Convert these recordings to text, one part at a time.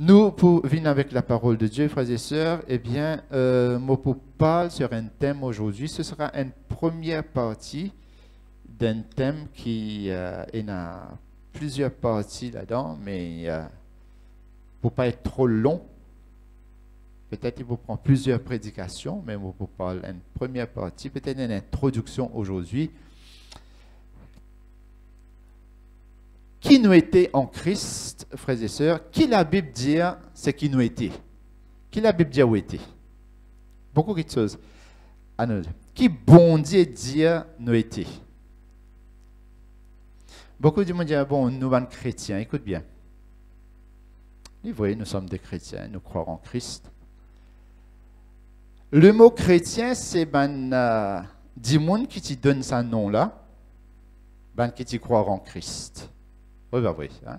Nous, pour venir avec la parole de Dieu, frères et sœurs, eh bien, moi, pour parler sur un thème aujourd'hui, ce sera une première partie d'un thème qui il y a plusieurs parties là-dedans, mais pour ne pas être trop long, peut-être il faut prendre plusieurs prédications, mais moi, pour parler une première partie, peut-être une introduction aujourd'hui. Qui nous était en Christ, frères et sœurs, qui la Bible dit, c'est qui nous était. Qui la Bible dit où était. Beaucoup de choses. Qui bon Dieu dit nous était. Beaucoup de monde disent, bon, nous sommes chrétiens, écoute bien. C'est vrai, nous sommes des chrétiens, nous croyons en Christ. Le mot chrétien, c'est du monde qui te donne ce nom-là, qui te croit en Christ. Oui, bah oui. Hein?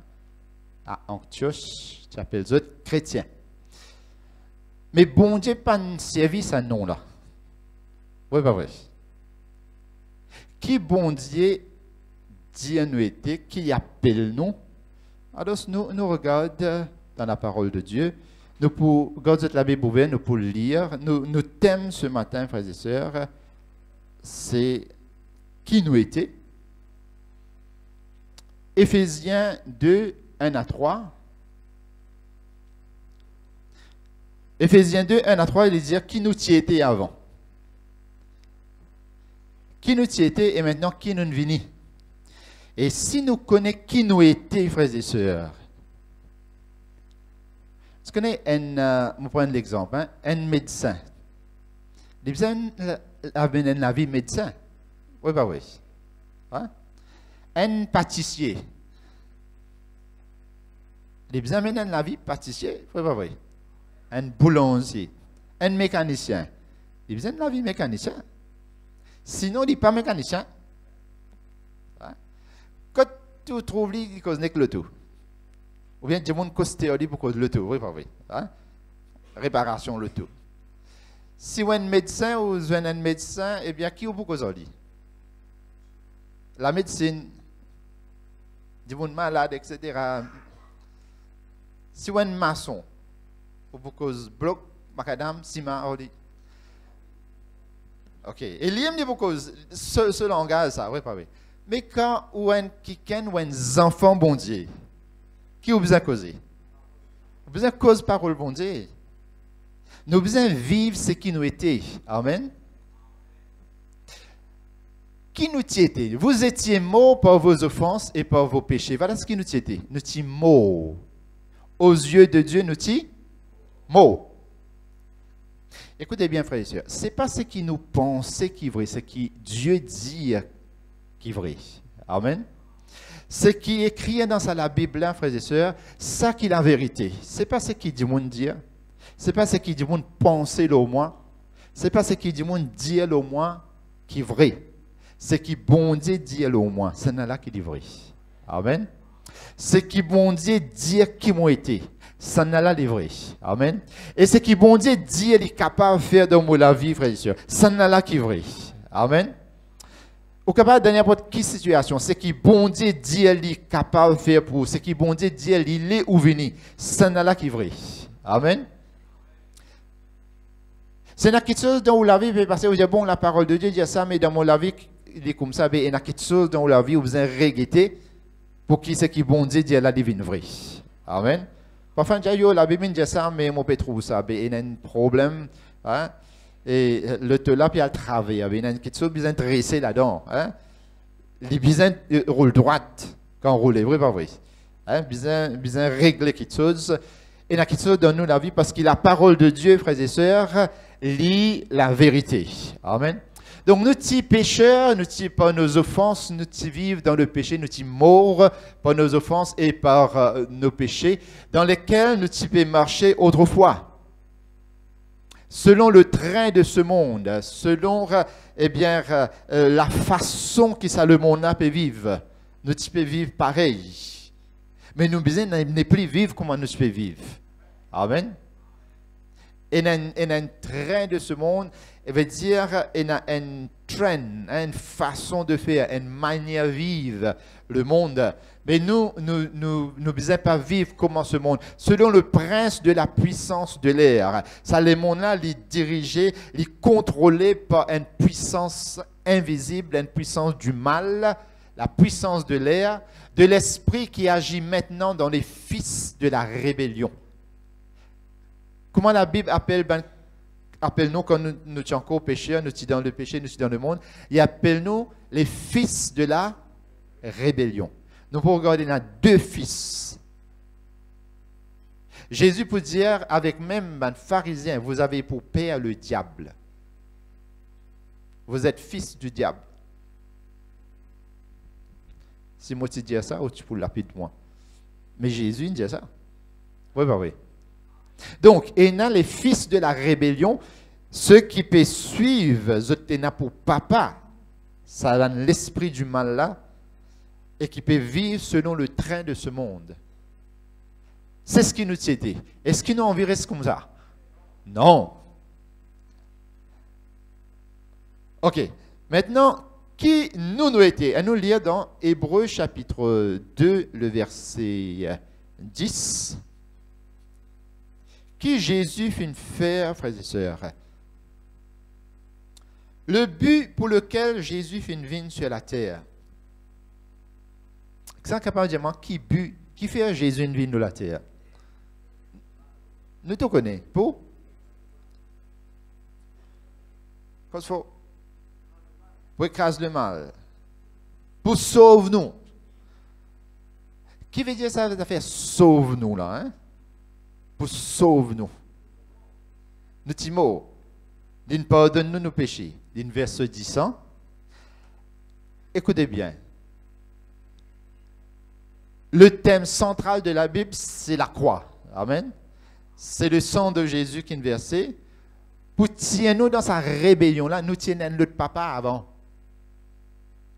À Antioche, tu appelles les autres chrétiens. Mais bon Dieu pas servi ce nom-là. Oui, bah oui. Qui bon Dieu dit nous était, qui appelle nous? Alors, nous regardons dans la parole de Dieu. Nous pour regarder la Bible ouverte, nous pour lire. Nous thème ce matin, frères et sœurs, c'est qui nous était. Éphésiens 2, 1 à 3. Éphésiens 2, 1 à 3, il dit qui nous y était avant. Qui nous y était et maintenant qui nous vini. Et si nous connaissons qui nous était, frères et sœurs, vous connaissez je prends l'exemple, hein, un médecin. Les médecins avaient la vie médecin. Oui, bah oui. Hein? Un pâtissier. Les besoins dans la vie, pâtissier, oui, pas vrai. Un boulanger, un mécanicien. Les besoins de la vie, mécanicien. Sinon, il n'est pas mécanicien. Hein? Quand tu trouves lui, il cause que le tout. Ou bien du monde costéoli pour cause le tout, oui, pas vrai. Hein? Réparation, le tout. Si vous êtes un médecin ou vous êtes un médecin, eh bien, qui vous pour cause lui? La médecine. Du monde malade, etc. Si vous êtes un maçon, vous cause bloc, macadam, ciment, on dit. Ok. Et l'IM dit vous cause ce langage, ça, oui, pas oui. Mais quand vous êtes quelqu'un ou un enfant bon Dieu, qui vous besoin causer? Vous besoin cause parole bon Dieu. Nous besoin vivre ce qui nous était. Amen. Qui nous était? Vous étiez morts par vos offenses et par vos péchés. Voilà ce qui nous était. Nous étions morts. Aux yeux de Dieu, nous étions morts. Écoutez bien, frères et sœurs. Ce n'est pas ce qui nous pensait qui est vrai, c'est ce qui Dieu dit qui est vrai. Amen. Ce qui est écrit dans la Bible, frères et sœurs, ça qui est la vérité. Ce n'est pas ce qui dit monde dire. Ce n'est pas ce qui dit monde penser au moins. Ce n'est pas ce qui dit monde dire au moins qui est vrai. Ce qui bon Dieu dit au moins, c'est là qui est vrai. Amen. Ce qui bon Dieu dit qui m'ont été, c'est là qui est vrai. Amen. Et ce qui bon Dieu dit il est capable de faire dans la vie, frères et sœurs, c'est là qui est vrai. Amen. Ou capable de n'importe quelle situation, ce qui bon Dieu dit il est capable de faire pour vous, ce qui bon Dieu dit il est ou venu, c'est là qui est vrai. Amen. C'est quelque chose dans la vie, parce que vous dites, bon, la parole de Dieu dit ça, mais dans mon vie, il est comme ça, mais il y a quelque chose dans la vie où vous avez regretté pour qui c'est qui bon Dieu dit la divine vraie. Amen. Parfois, la Bible dit ça, mais moi, je trouve ça, il y a un problème, hein, et le te là, puis il y a le travail, il y a quelque chose bien intéressé là-dedans, hein. Les besoins roulent droite quand on roule, vrai, pas vrai. Hein, besoin régler quelque chose. Et il y a quelque chose dans nous la vie parce que la parole de Dieu, frères et sœurs, lit la vérité. Amen. Donc, nous sommes pécheurs, nous sommes par nos offenses, nous vivons dans le péché, nous sommes morts par nos offenses et par nos péchés, dans lesquels nous sommes marché autrefois. Selon le train de ce monde, selon la façon que ça le monde a peut vivre, nous sommes vivre pareil. Mais nous ne plus vivre comme nous pouvons vivre. Amen. Et un train de ce monde, il veut dire il y a un trend, une façon de faire, une manière de vivre le monde Mais nous ne devons pas vivre comme ce monde. Selon le prince de la puissance de l'air. Ça, le monde-là, il est dirigé, il est contrôlé par une puissance invisible, une puissance du mal, la puissance de l'air, de l'esprit qui agit maintenant dans les fils de la rébellion. Comment la Bible appelle-nous quand nous sommes encore pécheurs, nous sommes dans le péché, nous sommes dans le monde? Il appelle-nous les fils de la rébellion. Nous pouvons regarder, il y a deux fils. Jésus peut dire avec même un pharisien, vous avez pour père le diable. Vous êtes fils du diable. Si moi tu dis ça, ou tu peux l'appeler de moi. Mais Jésus dit ça. Oui, bah oui. Donc, il y a les fils de la rébellion, ceux qui peuvent suivre, ils ont pour papa, ça a l'esprit du mal là, et qui peuvent vivre selon le train de ce monde. C'est ce qui nous dit. Est-ce qu'ils nous enverraient comme ça? Non. Ok. Maintenant, qui nous étions? À nous lire dans Hébreux chapitre 2, le verset 10. Qui Jésus fit faire, frères et sœurs? Le but pour lequel Jésus fit une vigne sur la terre. C'est capable de dire qui fait Jésus une vigne sur la terre? Nous te connaissons. Pour écraser le mal. Pour sauver nous. Qui veut dire ça veut faire sauve nous là? Hein? Pour sauver nous. Nous disons, il pardonne-nous nos péchés. D'une verset 10. Écoutez bien. Le thème central de la Bible, c'est la croix. Amen. C'est le sang de Jésus qui est versé. Pour tenir nous dans sa rébellion là, nous tenons notre papa avant.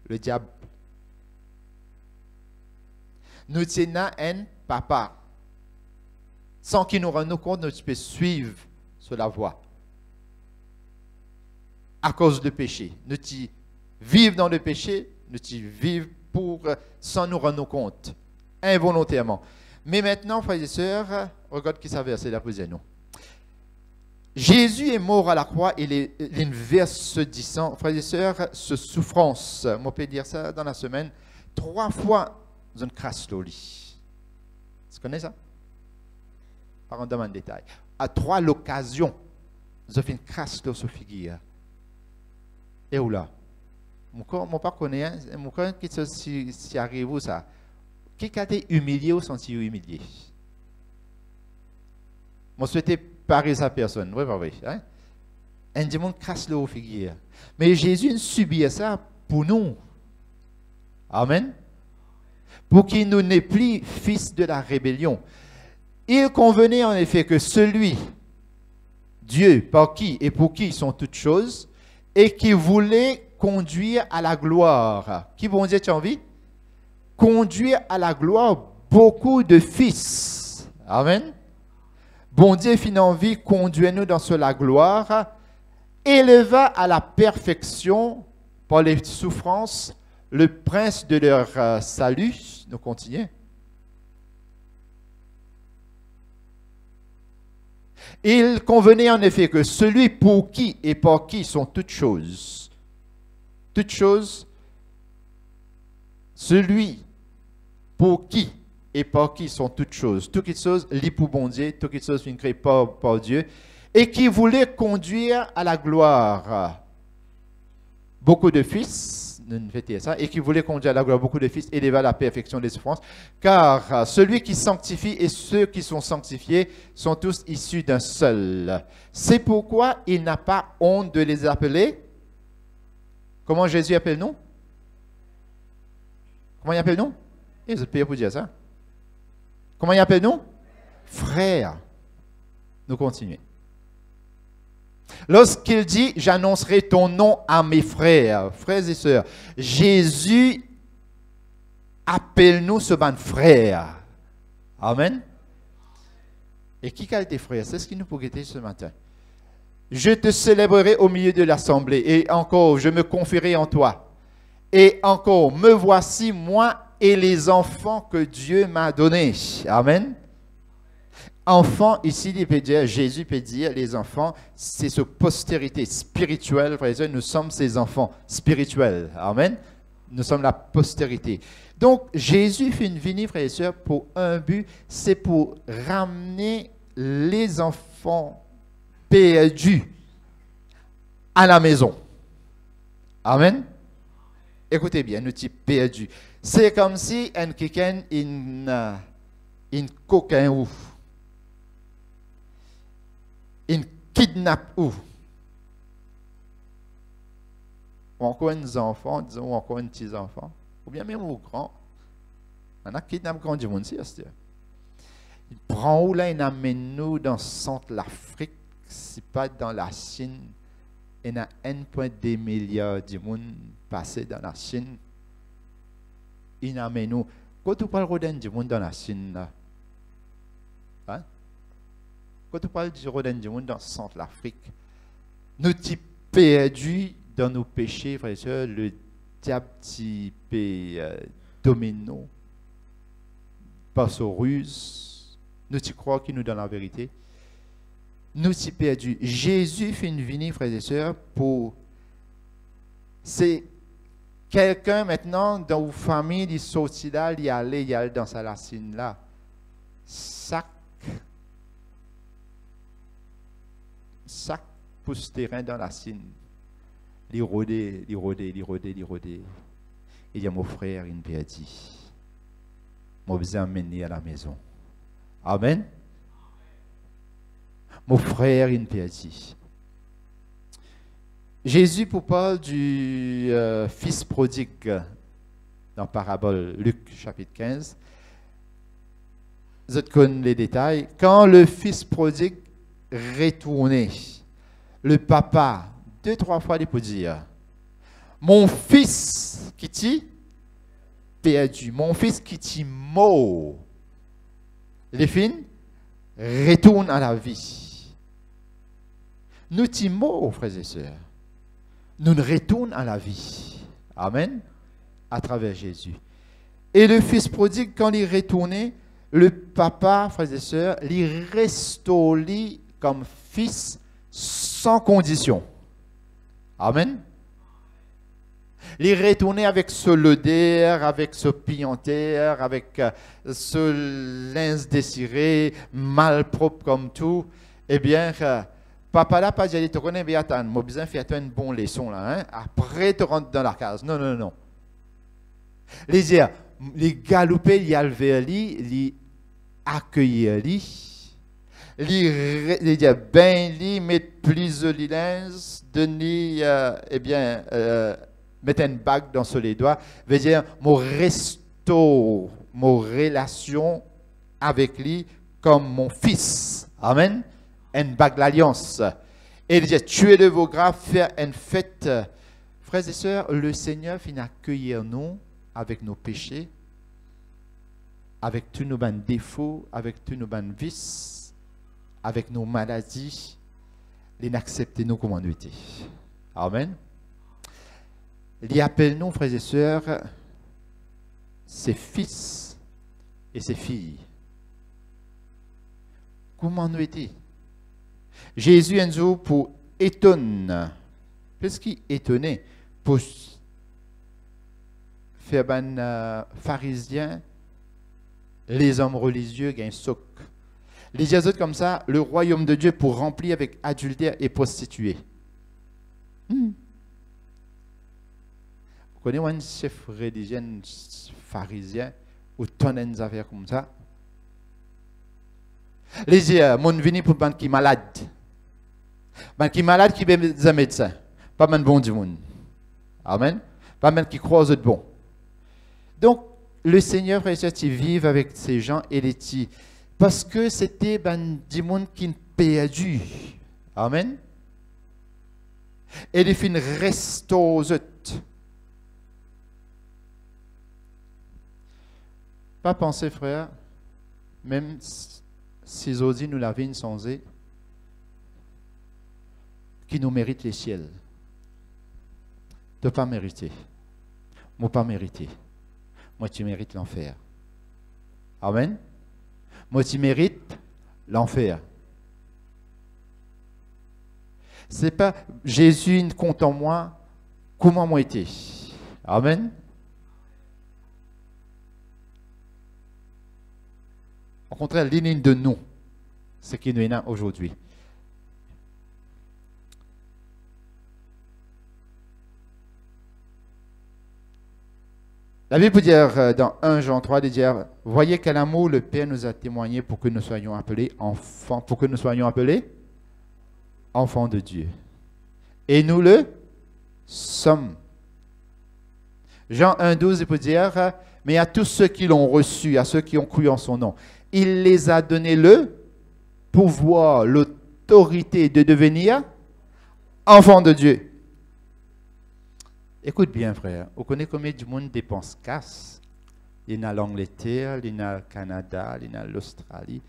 Le diable. Nous tenons un papa. Sans qu'il nous rende compte, nous pouvons suivre sur la voie. À cause du péché. Nous vivons dans le péché, nous vivons sans nous rendre compte. Involontairement. Mais maintenant, frères et sœurs, regarde qui ça verset là pour nous. Jésus est mort à la croix et il verse 10 ans. Frères et sœurs, ce souffrance, on peut dire ça dans la semaine, 3 fois dans une crasse au lit. Tu connais ça? Par en demande détail. À 3 occasions, j'ai fait une crasse sur ce figure. Et où là? Mon pas connaît, mon corps qui si arrive ça. Qui a été humilié ou senti humilié? Je souhaitais parer sa personne. Oui, oui, oui. Hein? Un démon crasse le figure. Mais Jésus subit ça pour nous. Amen. Pour qu'il nous n'ait plus fils de la rébellion. Il convenait en effet que celui, Dieu, par qui et pour qui sont toutes choses, et qui voulait conduire à la gloire. Qui bon Dieu, tu as envie? Conduire à la gloire beaucoup de fils. Amen. Bon Dieu fin envie, conduire-nous dans la gloire, éleva à la perfection par les souffrances le prince de leur salut. Nous continuons. Il convenait en effet que celui pour qui et par qui sont toutes choses, celui pour qui et par qui sont toutes choses liées pour bon Dieu, toutes choses sont créées par Dieu, et qui voulait conduire à la gloire beaucoup de fils, et qui voulait conduire à la gloire beaucoup de fils, élever à la perfection des souffrances, car celui qui sanctifie et ceux qui sont sanctifiés sont tous issus d'un seul. C'est pourquoi il n'a pas honte de les appeler. Comment Jésus appelle-nous? Comment il appelle-nous? Et vous êtes payé pour dire ça. Comment il appelle-nous? Frères. Nous continuons. Lorsqu'il dit, j'annoncerai ton nom à mes frères et sœurs, Jésus appelle-nous ce ban frère. Amen. Et qui a été frère? C'est ce qui nous faut guetter ce matin. Je te célébrerai au milieu de l'assemblée, et encore, je me confierai en toi. Et encore, me voici, moi et les enfants que Dieu m'a donnés. Amen. Enfants, ici, il peut dire, Jésus peut dire, les enfants, c'est ce postérité spirituelle, frères et sœurs, nous sommes ses enfants spirituels. Amen. Nous sommes la postérité. Donc, Jésus fait une venue, frères et sœurs, pour un but, c'est pour ramener les enfants perdus à la maison. Amen. Écoutez bien, nous sommes perdus. C'est comme si un quelqu'un, une coquin ou une kidnappe ou encore un enfant, disons, ou encore un petit enfant, ou bien même au grand. On a kidnappé grand du monde, c'est-à-dire. Il prend où là, il amène nous dans le centre de l'Afrique, si pas dans la Chine. Il y a 1,2 milliard de monde passé dans la Chine. Il amène nous. Quand tu parles du monde dans la Chine, là, hein? Quand tu parles du monde dans le centre de l'Afrique, nous sommes perdus dans nos péchés, frères et sœurs, le diable domine nous, passe aux ruses, nous croyons qu'il nous donne la vérité. Nous sommes perdus. Jésus fait une venue, frères et sœurs, pour... C'est quelqu'un maintenant dans vos familles, il sortit là, il allait dans sa racine là. Sac pousse terrain dans la racine. Il rôdait. Il dit, mon frère, il me dit, moi, je vais amener à la maison. Amen. Mon frère, il me dit. Jésus, pour parler du fils prodigue, dans la parabole Luc, chapitre 15, vous connaissez les détails. Quand le fils prodigue retournait, le papa, 2-3 fois, il peut dire, mon fils qui t'y perdu, mon fils qui t'y mort, les filles retournent à la vie. Nous t'y mort, frères et sœurs. Nous retournons à la vie. Amen. À travers Jésus. Et le fils prodigue, quand il retournait, le papa, frères et sœurs, il restaure comme fils sans condition. Amen. Il retournait avec ce lodère, avec ce piantaire, avec ce linge désiré, malpropre comme tout. Eh bien, papa là, pas dit, tu connais bien, attends, moi besoin de faire une bonne leçon là, hein? Après tu rentres dans la case. Non. Les galoper, il y a le vers lui, il accueillir lui, il dit ben lui, mettre plus de linge, donner, eh bien, mettre une bague dans sur les doigts, veut dire, mon resto, mon relation avec lui comme mon fils. Amen. Une bague d'alliance. Et il dit, tuez de vos graves, faire une fête. Frères et sœurs, le Seigneur vient accueillir nous avec nos péchés, avec tous nos défauts, avec tous nos vices, avec nos maladies. Il accepte nous comme nous étions. Amen. Il appelle nous, frères et sœurs, ses fils et ses filles. Comment nous étions? Jésus est nous pour étonner. Qu'est-ce qui étonnait? Pour faire un pharisien, les hommes religieux gagnent soc. Les Jésus comme ça, le royaume de Dieu pour remplir avec adultère et prostituée. Vous connaissez un chef religieux pharisien ou tonne des affaires comme ça? Les gens, mon venu pour ban qui malade. Ban qui malade qui veut des médecins. Pas man bon du monde. Amen. Pas man qui croise de bon. Donc, le Seigneur, frère et sœur, il vit avec ces gens et les petits. Parce que c'était du monde qui est perdu. Amen. Et il fin restaure. Pas penser, frère, même si Zodi nous la vie sans eux, qui nous mérite les ciels. De pas mériter. Moi pas mériter. moi tu mérites l'enfer. Amen. Moi tu mérites l'enfer. C'est pas Jésus ne compte en moi comment moi été. Amen. Au contraire, l'une de nous, ce qui nous est là aujourd'hui. La Bible peut dire dans 1 Jean 3, de dire, voyez quel amour le Père nous a témoigné pour que nous soyons appelés enfants, enfants de Dieu. Et nous le sommes. Jean 1, 12, il peut dire, mais à tous ceux qui l'ont reçu, à ceux qui ont cru en son nom, il les a donné le pouvoir, l'autorité de devenir enfants de Dieu. Écoute bien, frère. Vous connaissez combien du monde dépense casse? Il y a l'Angleterre, il y a le Canada, il y a l'Australie.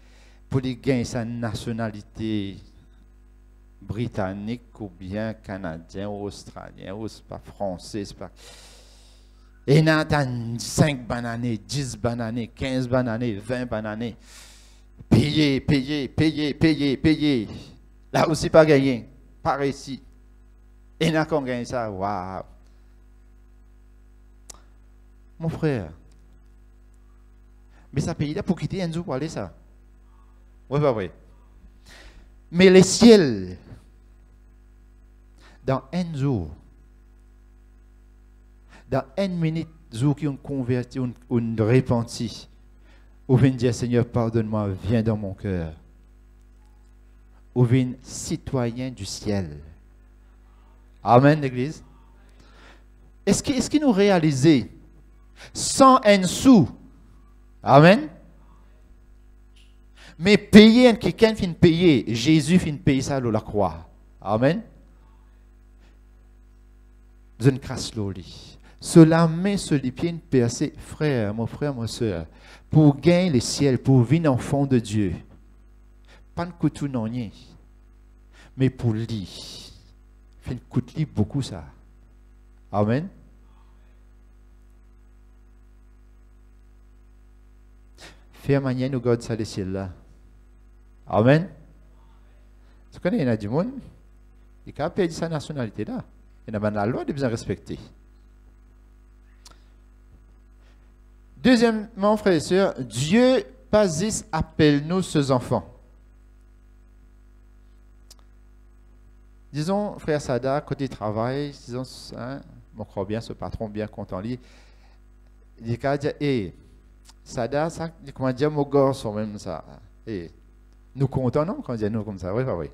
Pour les gagner sa nationalité britannique ou bien canadien ou australien, ou c'est pas français, c'est pas. Et il y a 5 bananes, 10 bananes, 15 bananes, 20 bananes. Payer, payer, payer, payer, payer. Là aussi, pas gagné. Par ici. Et il y a qu'on gagne ça. Waouh! Mon frère. Mais ça paye là pour quitter Enzo pour aller ça. Oui, pas vrai. Mais les ciels, dans Enzo, dans une minute, qui ont converti, ont repenti, ou viennent dire Seigneur, pardonne-moi, viens dans mon cœur. Ou viennent citoyen du ciel. Amen, l'Église. Est-ce que nous réalisons sans un sou? Amen. Mais payer, quelqu'un finit payer, Jésus finit payer ça à la croix. Amen. Je ne crasse l'oli. Cela met sur les pieds une percée, frère, ma soeur, pour gagner le ciel, pour venir enfant de Dieu. Pas de couteau non rien, mais pour lui. Fait une coûte beaucoup ça. Amen. Faire manière nous garde ça le ciel là. Amen. Tu connais, il y en a du monde, il a perdu sa nationalité là. Il y en a la loi de bien respecter. Deuxièmement, frères et sœurs, Dieu pas appelle-nous ses enfants. Disons, frère Sada, côté travail, disons, hein, on croit bien, ce patron bien content, il dit, hey, Sada, ça, comment dire, mon garçon même ça. Hey, nous comptons, non, quand on dit nous comme ça, oui, oui.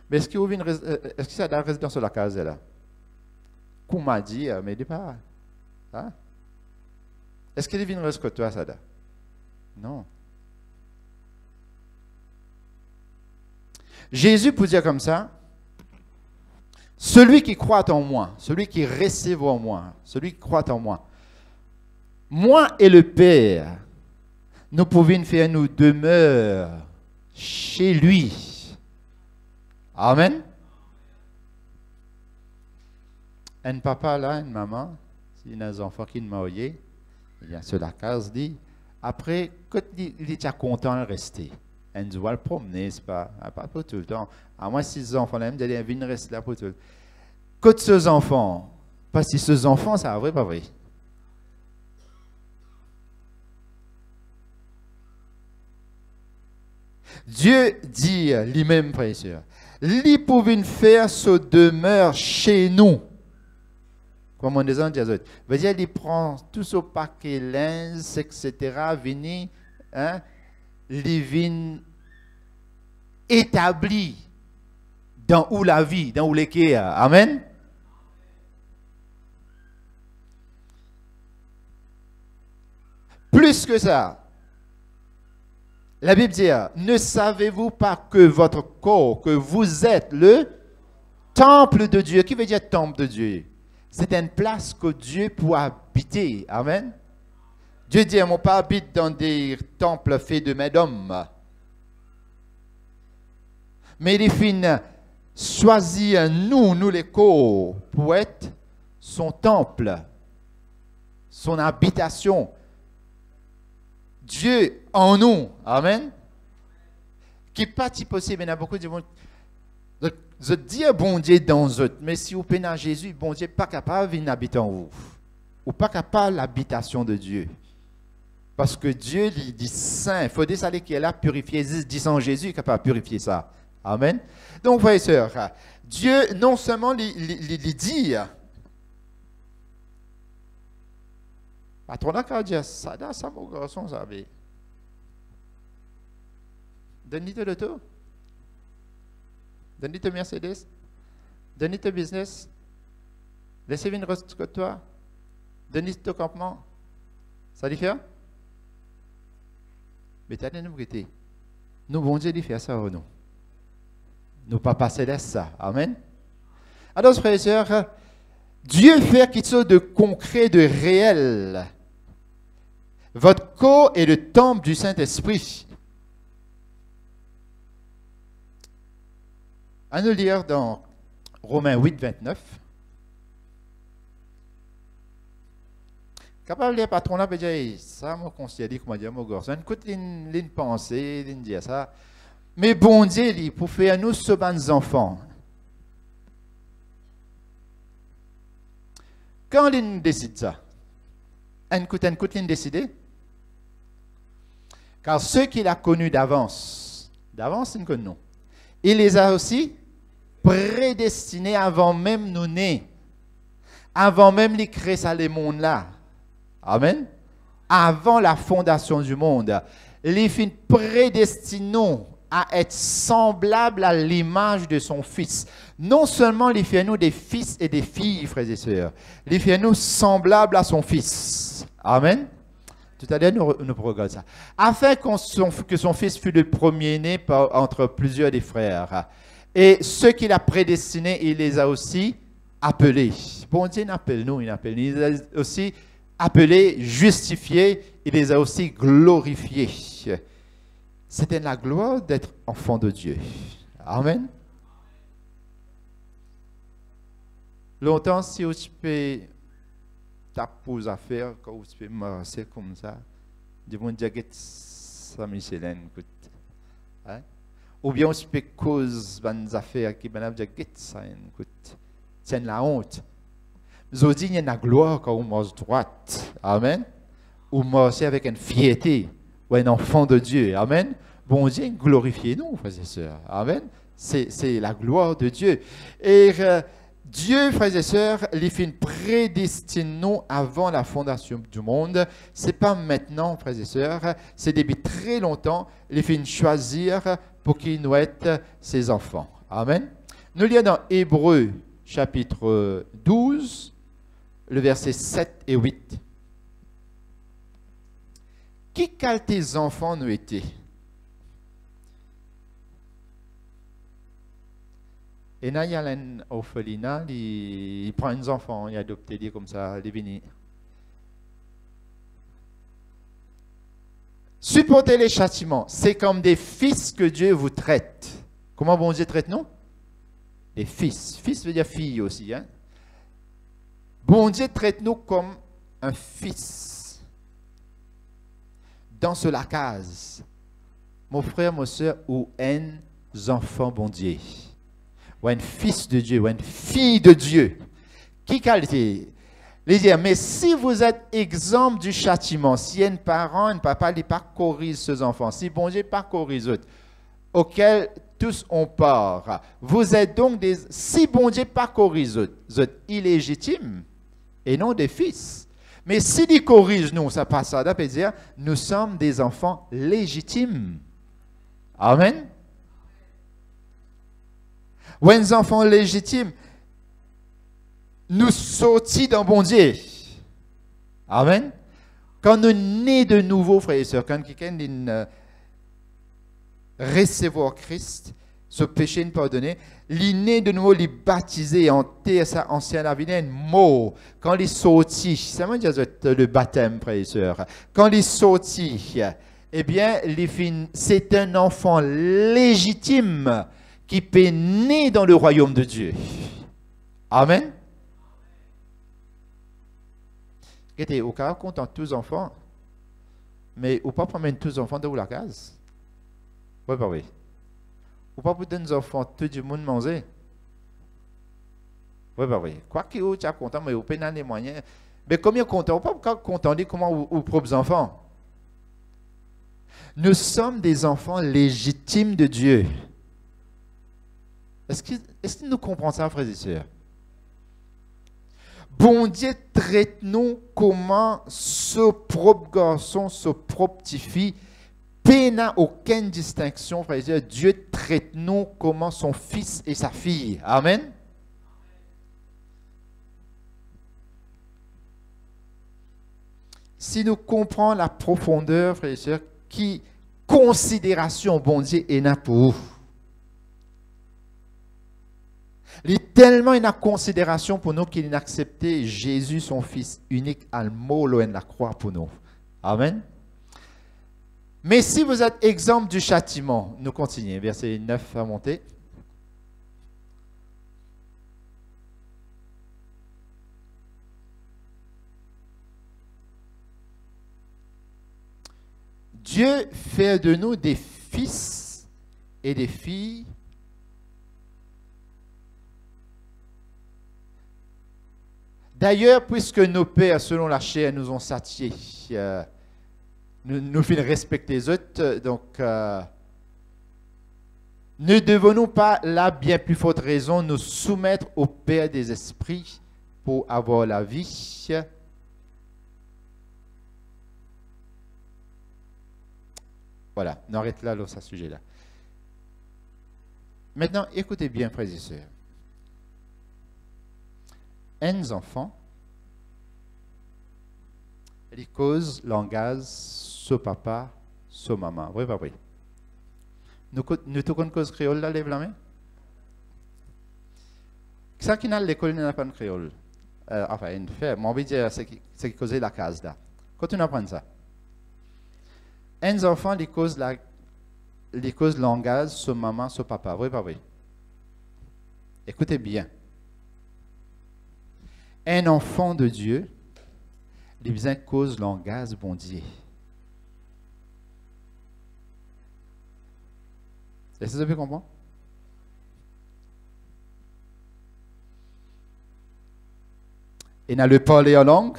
Mais est-ce que Sada reste dans la case là? Qu'on m'a dit, mais il n'est pas. Hein? Est-ce qu'il vient rester que toi, Sada? Non. Jésus peut dire comme ça, celui qui croit en moi, celui qui recève en moi, celui qui croit en moi, moi et le Père, nous pouvons faire nous demeure chez lui. Amen. Un papa là, une maman, s'il y a des enfants qui ne mariés, il y a sur la case dit, après, quand il est content de rester, on doit le promener, c'est pas pour tout le temps. À moins si ces enfants là, ils viennent rester là pour tout le temps. Quand ces enfants, parce que ces enfants, c'est vrai, pas vrai. Dieu dit lui-même, frère et sœur, lui pouvait faire ce demeure chez nous. Comme on disait, veut dire, il prend tout ce paquet linge, etc., venir, hein, il vient établi dans où la vie, dans où l'équerre. Amen. Plus que ça, la Bible dit, ne savez-vous pas que votre corps, que vous êtes le temple de Dieu? Qui veut dire temple de Dieu? C'est une place que Dieu peut habiter. Amen. Dieu dit, on pas habite dans des temples faits de mains d'hommes. Mais il finit choisir nous les corps, pour être son temple. son habitation. Dieu en nous. Amen. Qui n'est pas possible. Il y a beaucoup de monde. Je dis bon Dieu dans eux, mais si vous peinez à Jésus, bon Dieu n'est pas capable d'habiter en vous. Ou pas capable l'habitation de Dieu. Parce que Dieu il dit saint. Il faut dire ça qui est là, purifier. Dit sans Jésus, il est capable de purifier ça. Amen. Donc, frères et sœurs, Dieu non seulement les dit, patron a dit ça, mon garçon, ça va. Donne-lui l'auto. Donne-lui ton Mercedes. Donne-lui ton business. Laissez venir de toi. Donne-lui ton campement. Ça lui fait? Mais tu as des nouveautés. Nous, bon Dieu, il fait ça ou non? Nous pas passer là ça. Amen. Alors, frères et sœurs, Dieu fait quelque chose de concret, de réel. Votre corps est le temple du Saint-Esprit. À nous lire dans Romains 8, 29. Capable de lire patron là, peut dire ça, mon conseiller, comment dire, mon garçon, écoute une pensée, une dire ça. Mais bon Dieu, pour faire nous ce bons enfants. Quand l'on décide ça, écoute, l'on décide. Car ceux qu'il a connus d'avance, ils connaissent nous. Il les a aussi prédestinés avant même nous nés, avant même les créer ça les mondes là. Amen. Avant la fondation du monde, les fins prédestinés à être semblables à l'image de son Fils. Non seulement les fait nous des fils et des filles, frères et sœurs, les fait nous semblables à son Fils. Amen. Tout à l'heure, nous regardons ça. Afin que son Fils fût le premier-né entre plusieurs des frères. Et ceux qu'il a prédestinés, il les a aussi appelés. Bon Dieu n'appelle nous, il les a aussi appelés, justifiés, il les a aussi glorifiés. C'était la gloire d'être enfant de Dieu. Amen. Longtemps, si tu peux taper à faire, quand tu peux marcher comme ça, du monde dit que ça Michelin, écoute. Hein? Ou bien tu peux cause des affaires qui ben dit que ça, écoute. C'est la honte. Je dis il y a la gloire quand on marche droite. Amen. Ou marcher avec une fierté. Ou un enfant de Dieu. Amen. Bon Dieu, glorifiez-nous, frères et sœurs. Amen. C'est la gloire de Dieu. Et Dieu, frères et sœurs, les films prédestinés avant la fondation du monde. Ce n'est pas maintenant, frères et sœurs. C'est depuis très longtemps, les films choisir pour qu'ils nous être ses enfants. Amen. Nous lisons dans Hébreux, chapitre 12, le verset 7 et 8. Qui quels tes enfants nous étaient? Et là, il y a un orphelinat, il prend des enfants, il adopte des comme ça, il est venu. Supportez les châtiments, c'est comme des fils que Dieu vous traite. Comment bon Dieu traite nous? Des fils. Fils veut dire fille aussi. Hein? Bon Dieu traite nous comme un fils. Dans la case, mon frère, ma soeur, ou un enfant bon Dieu. Ou un fils de Dieu, ou une fille de Dieu. Qui qualité? Les dire, mais si vous êtes exempt du châtiment, si un parent, un papa, il pas corrige ses enfants, si bon Dieu pas corrige eux, auquel tous on part, vous êtes donc des, si bon Dieu pas corrige eux, vous êtes illégitimes et non des fils. Mais s'il corrige nous, ça passe ça, veut dire, nous sommes des enfants légitimes. Amen. Ou un enfant légitime, nous sortis d'un bon Dieu. Amen. Quand nous nés de nouveau, frères et sœurs, quand quelqu'un recevoir Christ, ce péché ne pardonné, il né de nouveau, il baptisé en terre, sa ancienne vie, un mot. Quand il sortit, ça veut dire le baptême, frères et sœurs. Quand il sortit, eh bien, c'est un enfant légitime qui peut naître dans le royaume de Dieu. Amen. Écoutez, au cas content tous les enfants, mais ou pas prendre tous les enfants de la case. Oui, pas oui. Ou pas pour des enfants tout le monde manger. Oui, bah oui. Quoi qu'il y ait content, mais vous pouvez les moyens. Mais combien content? Vous pas content de comment vous propres enfants. Nous sommes des enfants légitimes de Dieu. Est-ce que nous comprenons ça, frères et sœurs? Bon Dieu traite nous comment ce propre garçon, ce propre petit fille, n'a aucune distinction, frères et sœurs. Dieu traite nous comment son fils et sa fille. Amen. Si nous comprenons la profondeur, frères et sœurs, qui considération bon Dieu est là pour vous. Il est tellement une considération pour nous qu'il a accepté Jésus, son Fils unique, à mort loin de la croix pour nous. Amen. Mais si vous êtes exemple du châtiment, nous continuons, verset 9 à monter. Dieu fait de nous des fils et des filles d'ailleurs, puisque nos pères, selon la chair, nous ont satiés, nous finissons respecter les autres, donc ne devons-nous pas, là, bien plus forte raison, nous soumettre au Père des esprits pour avoir la vie? Voilà, on arrête là, ce sujet-là. Maintenant, écoutez bien, frères et sœurs. Un enfant, il cause langage, ce papa, ce maman. Oui, pas oui. Nous tout connaissons cause créole, là, lève la main. Qui ça qui n'a l'école n'a pas de créole? Enfin, une fait, mais on veut dire, c'est qui cause la case là. Continue à apprendre ça. Un enfant, il cause langage, ce maman, ce papa. Oui, pas oui. Écoutez bien. Un enfant de Dieu, il a besoin de cause langage bon Dieu. Est-ce que vous avez compris? Il a le parler en langue.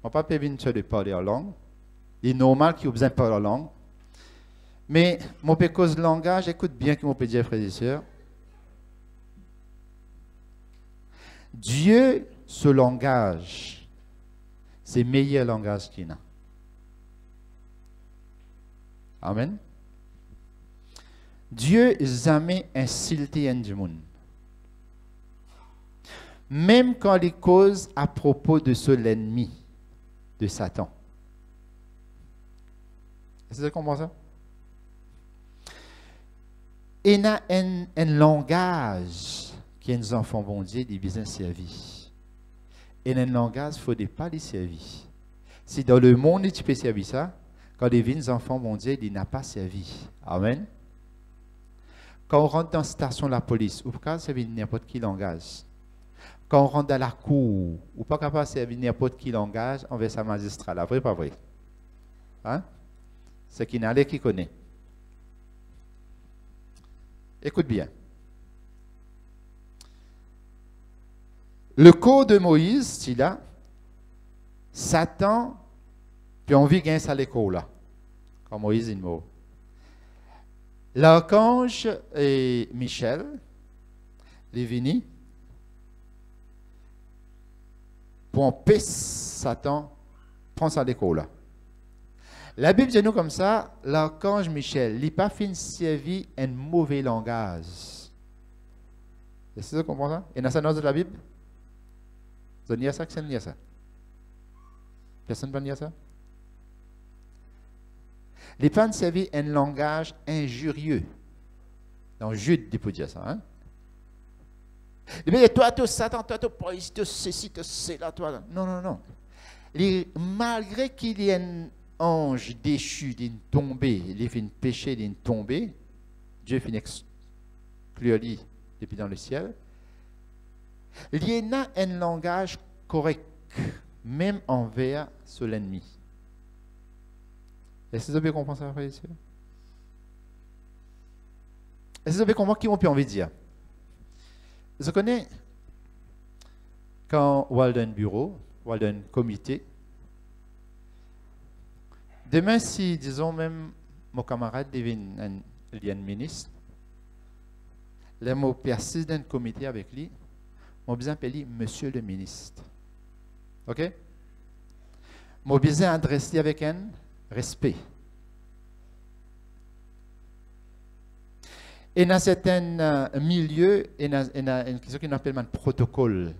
On ne peut pas venir de parler en langue. Il est normal qu'il ait besoin de parler en langue. Mais mon peu cause langage, écoute bien que mon peut dire, frères et sœurs. Dieu, ce langage, c'est le meilleur langage qu'il a. Amen. Dieu n'a jamais insulté un du monde. Même quand il cause à propos de l'ennemi, de Satan. Est-ce que vous comprenez ça? Il y a un langage qui est nos enfants vont dire des besoins servis. Et un langage, il ne faut pas les servir. Si dans le monde, tu peux servir ça, quand les enfants vont dire, il n'a pas servi. Amen. Quand on rentre dans la station de la police, on ne peut pas servir n'importe quel langage. Quand on rentre dans la cour, on ne peut pas capable de servir n'importe quel langage envers sa magistrat. La vrai, pas vrai. Hein? C'est qu'il y en a qui connaît. Écoute bien. Le corps de Moïse, c'est là, Satan, puis on vit gagner ça à l'école là, quand Moïse est mort. L'archange et Michel, les venus, pour empêcher Satan, prendre ça à l'école là. La Bible dit nous comme ça, l'archange Michel, il n'a pas fait servir un mauvais langage. Est-ce que vous comprenez ça? Et dans ça dans la Bible? Vous avez ça que c'est nier ça? Personne ne va nier ça? Il n'a pas servi un langage injurieux. Dans Jude, il peut dire ça. Hein? Mais toi, Satan, toi, police, toi, ceci, toi, cela, toi. Non, non, non. Malgré qu'il y ait un ange déchu d'une tombée, il fait une péché d'une tombée, Dieu finit exclure lui depuis dans le ciel. Il y a un langage correct même envers l'ennemi. Est-ce que vous avez compris ça, frère et sœur? Est-ce que vous avez compris qui on peut envie de dire? Je connais quand Walden Bureau, Walden Comité, demain, si, disons, même mon camarade devient un ministre, les mots persistent dans le comité avec lui, mon besoin d'appeler Monsieur le ministre. OK? Mon besoin d'adresser avec un respect. Et dans certains milieux, il y a une question qu'on appelle un protocole.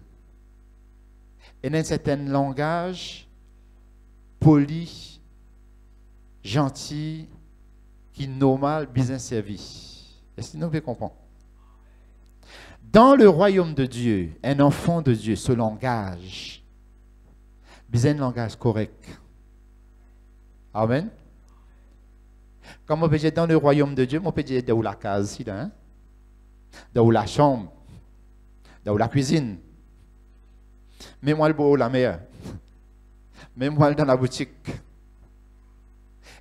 Et dans un certain langage poli, gentil, qui est normal, bien servi. Est-ce que nous pouvons comprendre? Dans le royaume de Dieu, un enfant de Dieu, ce langage, bien un langage correct. Amen. Comme on peut dire dans le royaume de Dieu, on peut dire dans la case, hein? Dans la chambre, dans la cuisine. Même moi, le la mer. Même moi, dans la boutique.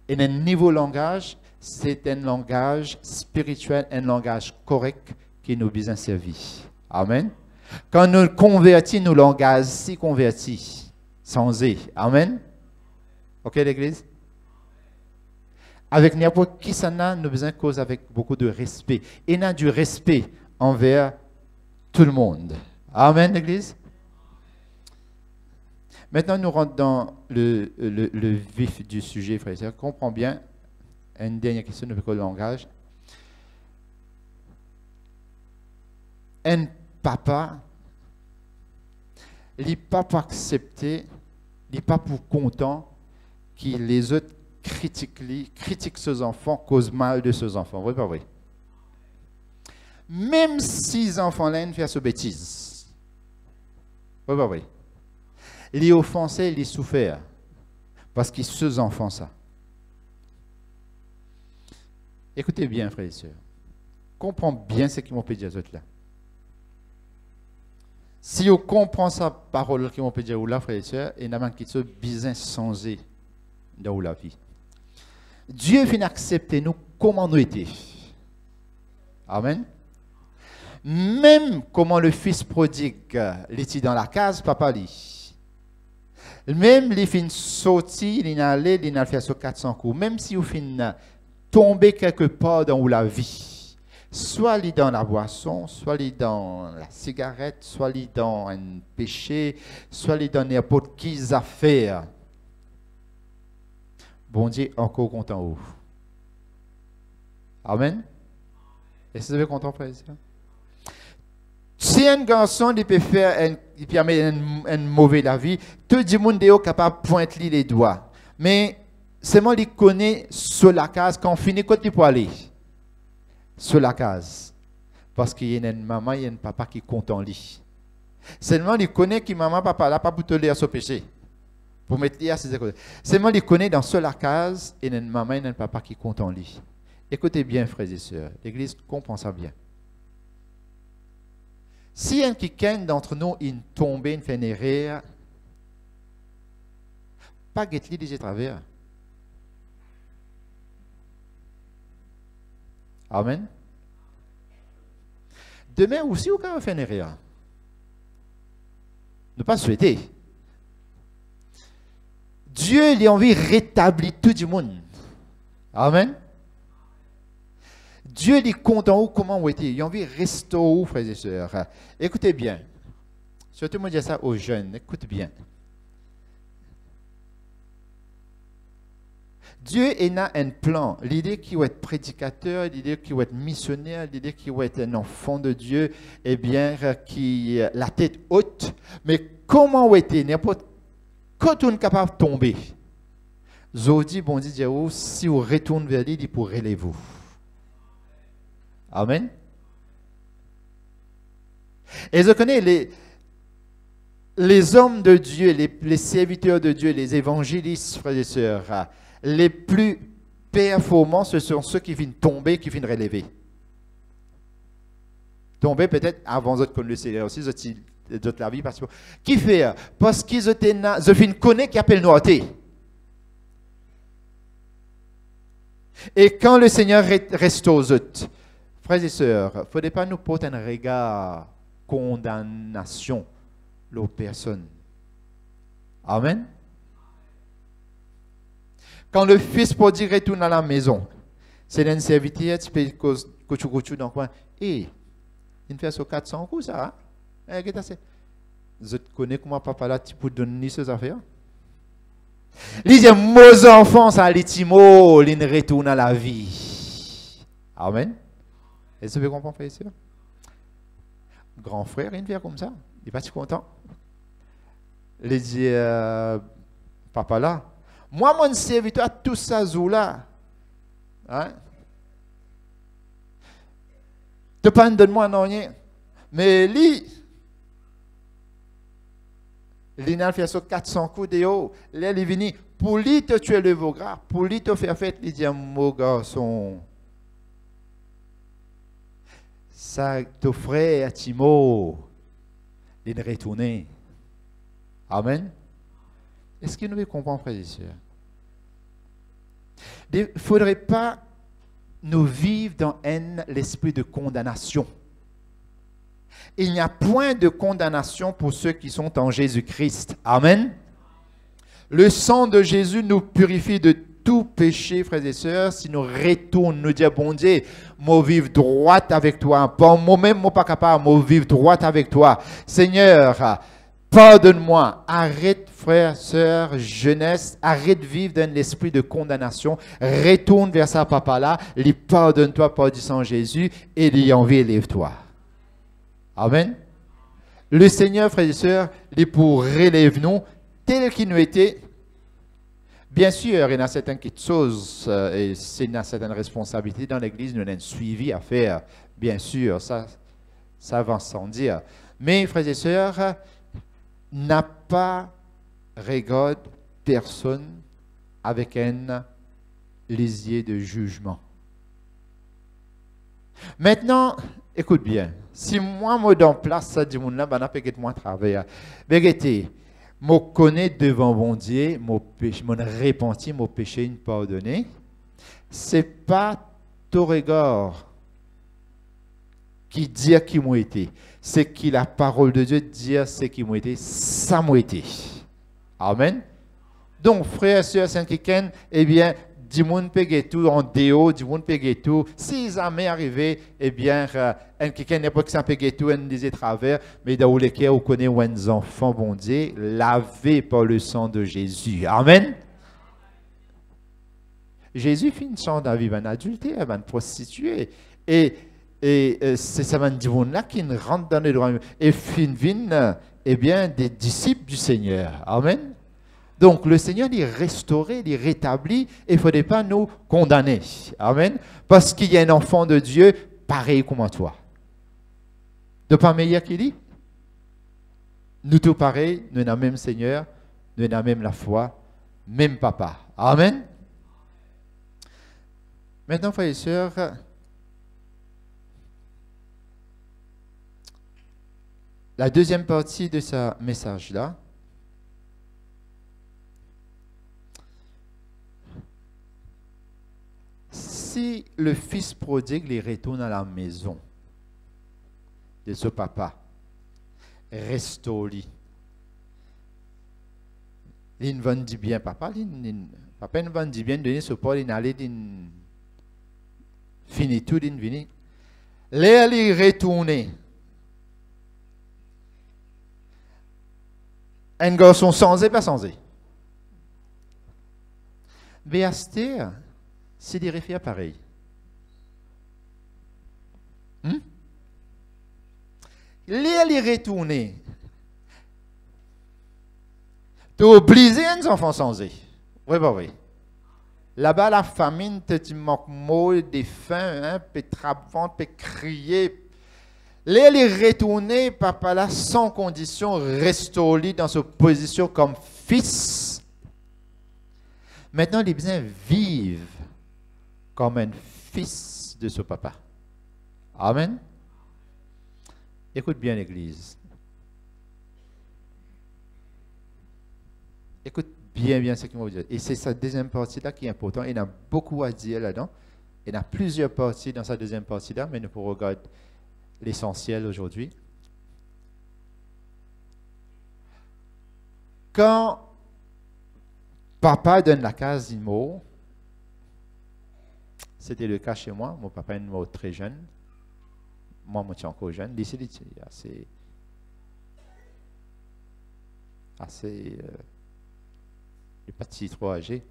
Et un niveau langage, c'est un langage spirituel, un langage correct qui nous bien servi. Amen. Quand nous convertis, nous langage si convertis, sans e. Amen. OK, l'Église? Avec n'importe qui ça n'a, nous besoin cause avec beaucoup de respect. Et il y a du respect envers tout le monde. Amen, l'Église? Maintenant, nous rentrons dans le vif du sujet, frères et sœurs. Comprends bien. Une dernière question de le langage. Un papa, il n'est pas pour accepter, il n'est pas pour content que les autres critiquent ses enfants, causent mal de ses enfants. Oui, pas vrai? Même si les enfants-là font ce bêtise. Oui, pas vrai? Il est offensé, il est souffert. Parce qu'ils se enfants ça. Écoutez bien, frères et sœurs. Comprends bien ce qu'ils m'ont dit à eux là. Si on comprend sa parole qu'ils m'ont dit à là, frères et sœurs, il y a qui se bien changé dans la vie. Dieu vient accepter nous comment nous étions. Amen. Même comment le fils prodigue était dans la case, papa lui. Même les fins sorti, il a allé, il a fait sur 400 coups. Même si vous fin tomber quelque part dans la vie, soit il dans la boisson, soit il dans la cigarette, soit il dans un péché, soit il dans n'importe quelle affaire. Bon Dieu, encore content où. Amen. Est-ce que vous êtes content, frère? Si un garçon il peut faire il peut amener un mauvais la vie, tout le monde est capable de pointer les doigts. Mais seulement il connaît sur la case quand on finit quand il peut aller. Sur la case. Parce qu'il y a une maman, il y a un papa qui compte en lui. Seulement il connaît que maman, papa là pas pour te lire ce péché. Pour mettre à ses écoles. Seulement il connaît dans sur la case, il y a une maman, il y a un papa qui compte en lui. Écoutez bien, frères et sœurs. L'Église comprend ça bien. Si un quelqu'un d'entre nous il tombe, il fait une erreur, pas guette-li déjà travers. Amen. Demain aussi, vous pouvez faire une erreur. Ne pas souhaiter. Dieu il a envie de rétablir tout le monde. Amen. Dieu est content où, comment vous êtes. Il a envie de restaurer, frères et sœurs. Écoutez bien. Surtout, moi, je dis ça aux jeunes. Écoute bien. Dieu a un plan. L'idée qu'il va être prédicateur, l'idée qu'il va être missionnaire, l'idée qu'il va être un enfant de Dieu, eh bien, qui a la tête haute. Mais comment vous êtes, n'importe quand on est capable de tomber, Zodi, bon Dieu, si vous retournez vers lui, il pourrait relever vous. Amen. Et je connais les hommes de Dieu, les serviteurs de Dieu, les évangélistes, frères et sœurs, les plus performants, ce sont ceux qui viennent tomber, qui viennent relever. Tomber peut-être avant de connaître le Seigneur aussi, d'autres la vie. Qui fait? Parce qu'ils étaient là, je fin connaît qui appelle noité. Et quand le Seigneur reste aux autres, frères et sœurs, il ne faudrait pas nous porter un regard condamnation l'autre personne. Amen. Quand le fils prodigue retourne à la maison, c'est un serviteur qui peut coucher dans le coin. Et il fait sur 400 coups, ça. Je connais comment papa là, tu peux donner ces affaires. Il dit, mes enfants, ça les timo, ils retournent à la vie. Amen. Est-ce que vous comprenez, frère et sœur? Grand frère, il fait comme ça. Il n'est pas si content. Il dit, papa là, moi, mon serviteur, tout ça, là. Hein? Tu pas donne-moi non rien. Mais lui, il a fait sur 400 coups de haut. Là, il est venu. Pour lui, te tuer le veau gras. Pour lui, te faire fête. Il dit, mon garçon. Ça, ton frère, Timo, il est retourné. Amen. Est-ce que nous comprenons, frères et sœurs? Il ne faudrait pas nous vivre dans l'esprit de condamnation. Il n'y a point de condamnation pour ceux qui sont en Jésus-Christ. Amen. Le sang de Jésus nous purifie de tout péché, frères et sœurs. Si nous retournons, nous disons, bon Dieu, moi vivre droite avec toi. Pas moi-même, moi pas capable, moi vivre droite avec toi. Seigneur, pardonne-moi. Arrête, frères, sœurs, jeunesse. Arrête de vivre dans l'esprit de condamnation. Retourne vers ça, papa là. Lui pardonne-toi par du sang Jésus et lui envie, élève-toi. Amen. Le Seigneur, frères et sœurs, il est pour relève nous tel qu'il nous était. Bien sûr, il y a certaines choses et c'est une certaine responsabilité dans l'Église. Nous avons un suivi à faire. Bien sûr, ça va sans dire. Mais, frères et sœurs, n'a pas regarde personne avec un lisier de jugement. Maintenant, écoute bien. Si moi, je dans place, ça dit, je n'a peut-être moins travailler. Vérité, je connais devant mon Dieu, mon repenti, mon péché, une pardonné. Ce n'est pas ton regard qui dit qui m'a été. C'est que la parole de Dieu dit ce qui m'a été, ça m'a été. Amen. Donc, frères et sœurs, Saint-Kiken, eh bien, du monde peut tout en déo, du monde peut tout. Si jamais arrivé, eh bien, un quelqu'un n'est pas que ça peut tout, un des travers, mais dans les cas où connaît un enfant bon Dieu, lavé par le sang de Jésus. Amen. Jésus finit son dans la vie d'un adultère, d'un prostitué. Et c'est ça un divin là qui rentre dans le droit et fin eh bien des disciples du Seigneur. Amen. Donc le Seigneur il restauré, il rétablit et il ne faudrait pas nous condamner. Amen. Parce qu'il y a un enfant de Dieu pareil comme toi. De pas meilleur qu'il dit. Nous tous pareils, nous avons le même Seigneur, nous avons même la foi, même papa. Amen. Maintenant, frères et sœurs, la deuxième partie de ce message-là, si le fils prodigue les retourne à la maison de ce papa, restaure-lui. Il va dire bien, papa, papa ne va dire bien, donner ce port, il allait finir tout, il vient. L'air est retourné. Un garçon sans et pas sans et. Béastir, c'est des référents pareils. L'air est retourné. Tu as obligé un enfant sans et. Oui, bah oui. Là-bas, la famine, tu manques mot, des faim, hein, peut trapper, peut crier. Là, il est retourné, papa là, sans condition, restauré dans sa position comme fils. Maintenant, il est besoin de vivre comme un fils de ce papa. Amen. Écoute bien l'Église. Écoute bien, bien ce qu'il va dire. Et c'est sa deuxième partie-là qui est importante. Il y a beaucoup à dire là-dedans. Il y a plusieurs parties dans sa deuxième partie-là, mais nous pourrons regarder l'essentiel aujourd'hui. Quand papa donne la case d'IMO, c'était le cas chez moi. Mon papa est mort très jeune. Moi, je suis encore jeune. D'ici, il est assez il n'est pas si trop âgé.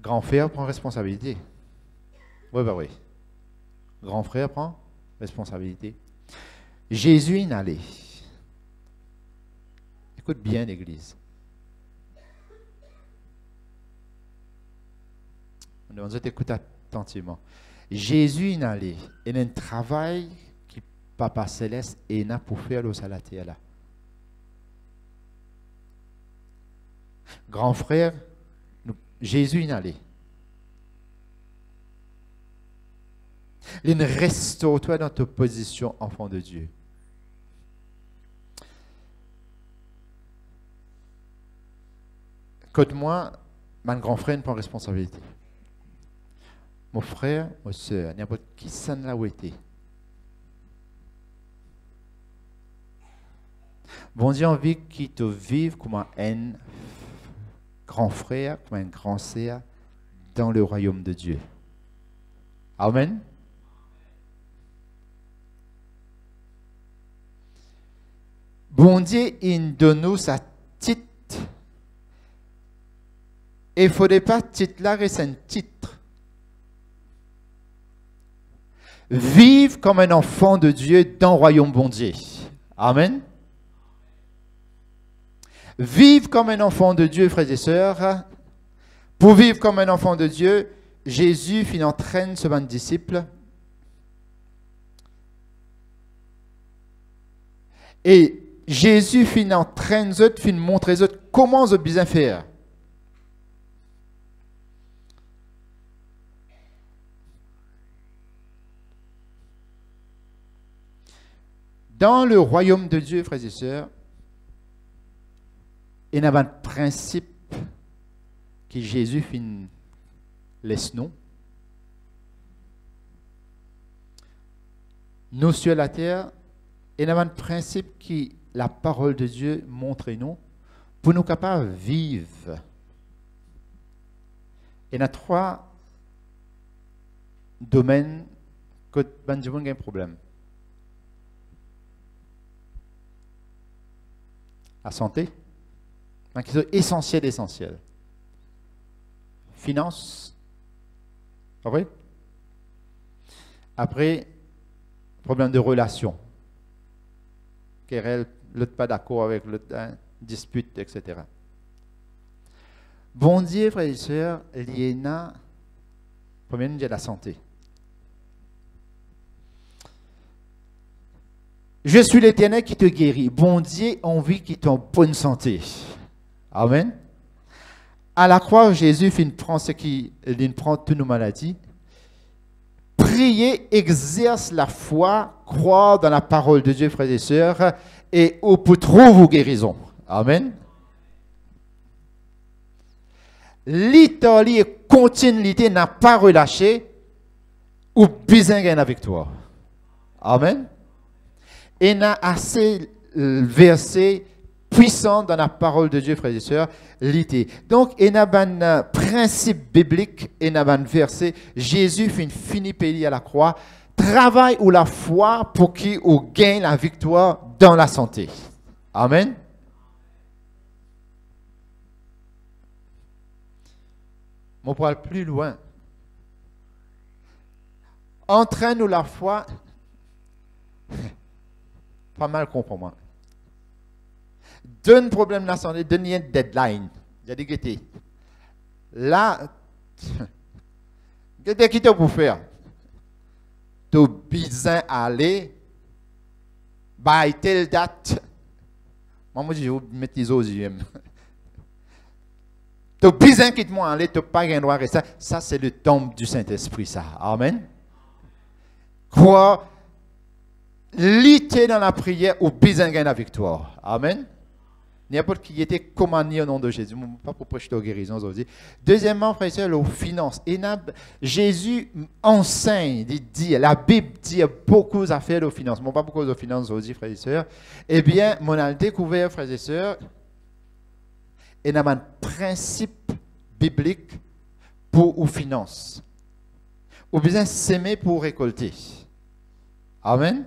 Grand frère prend responsabilité. Oui, bah oui. Grand frère prend responsabilité. Jésus est allé. Écoute bien l'Église. On doit écouter attentivement. Jésus est allé. Il y a un travail que Papa Céleste est là pour faire le salaté là. Grand frère, Jésus est allé. Il restaure-toi dans ta position enfant de Dieu. Écoute-moi, mon grand frère prend responsabilité. Mon frère, ma soeur, n'importe qui s'en l'a où été. Bon Dieu envie qu'il te vive comme un grand frère, comme un grand sœur dans le royaume de Dieu. Amen. Bon Dieu, il donne nous sa titre. Et il ne faudrait pas titre là, c'est un titre. Vive comme un enfant de Dieu dans le royaume bon Dieu. Amen. Vive comme un enfant de Dieu, frères et sœurs. Pour vivre comme un enfant de Dieu, Jésus entraîne ce banc de disciples. Et Jésus entraîne eux, montre eux comment ils bien faire. Dans le royaume de Dieu, frères et sœurs, il y a un principe que Jésus laisse nous. Nous sur la terre, il y a un principe qui la parole de Dieu montre nous pour nous capables de vivre. Il y a 3 domaines que nous avons un problème. La santé, qui sont essentiels. Finance, oui. Après, problème de relation. Querelle, l'autre pas d'accord avec l'autre, dispute, etc. Bon Dieu, frères et sœurs, il y a, premièrement, il y a la santé. Je suis l'Éternel qui te guérit. Bon Dieu, envie qu'il t'en bonne santé. Amen. À la croix, Jésus prend toutes nos maladies. Priez, exerce la foi, croire dans la parole de Dieu, frères et sœurs, et pour trouver vos guérisons. Amen. L'Italie et continuité n'a pas relâché ou besoin de la victoire. Amen. Il y a assez versets puissants dans la parole de Dieu, frères et sœurs, l'été. Donc, il y a un principe biblique, il y a un verset, Jésus finit payer à la croix, travaille ou la foi pour qu'il gagne la victoire dans la santé. Amen. On peut aller plus loin. Entraîne-nous la foi. Pas mal comprends-moi. Donne problème de la santé, donne un deadline. J'ai dit que là, qu'est-ce que tu peux faire? Tu as besoin d'aller, by telle date. Moi, je vais mettre les autres yeux. Tu as besoin de moi aller, tu n'as pas le droit de rester. Ça, c'est le temple du Saint-Esprit, ça. Amen. Quoi? Lutter dans la prière ou besoin de la victoire. Amen. N'importe qui était commandé au nom de Jésus. Pas pour prêcher de guérison aujourd'hui. Deuxièmement, frères et sœurs, les finances. Jésus enseigne, il dit, la Bible dit beaucoup d'affaires aux finances. Pas beaucoup de finances aujourd'hui, frères et sœurs. Eh bien, on a découvert, frères et sœurs, il y a un principe biblique pour les finances. Ou bien s'aimer pour récolter. Amen.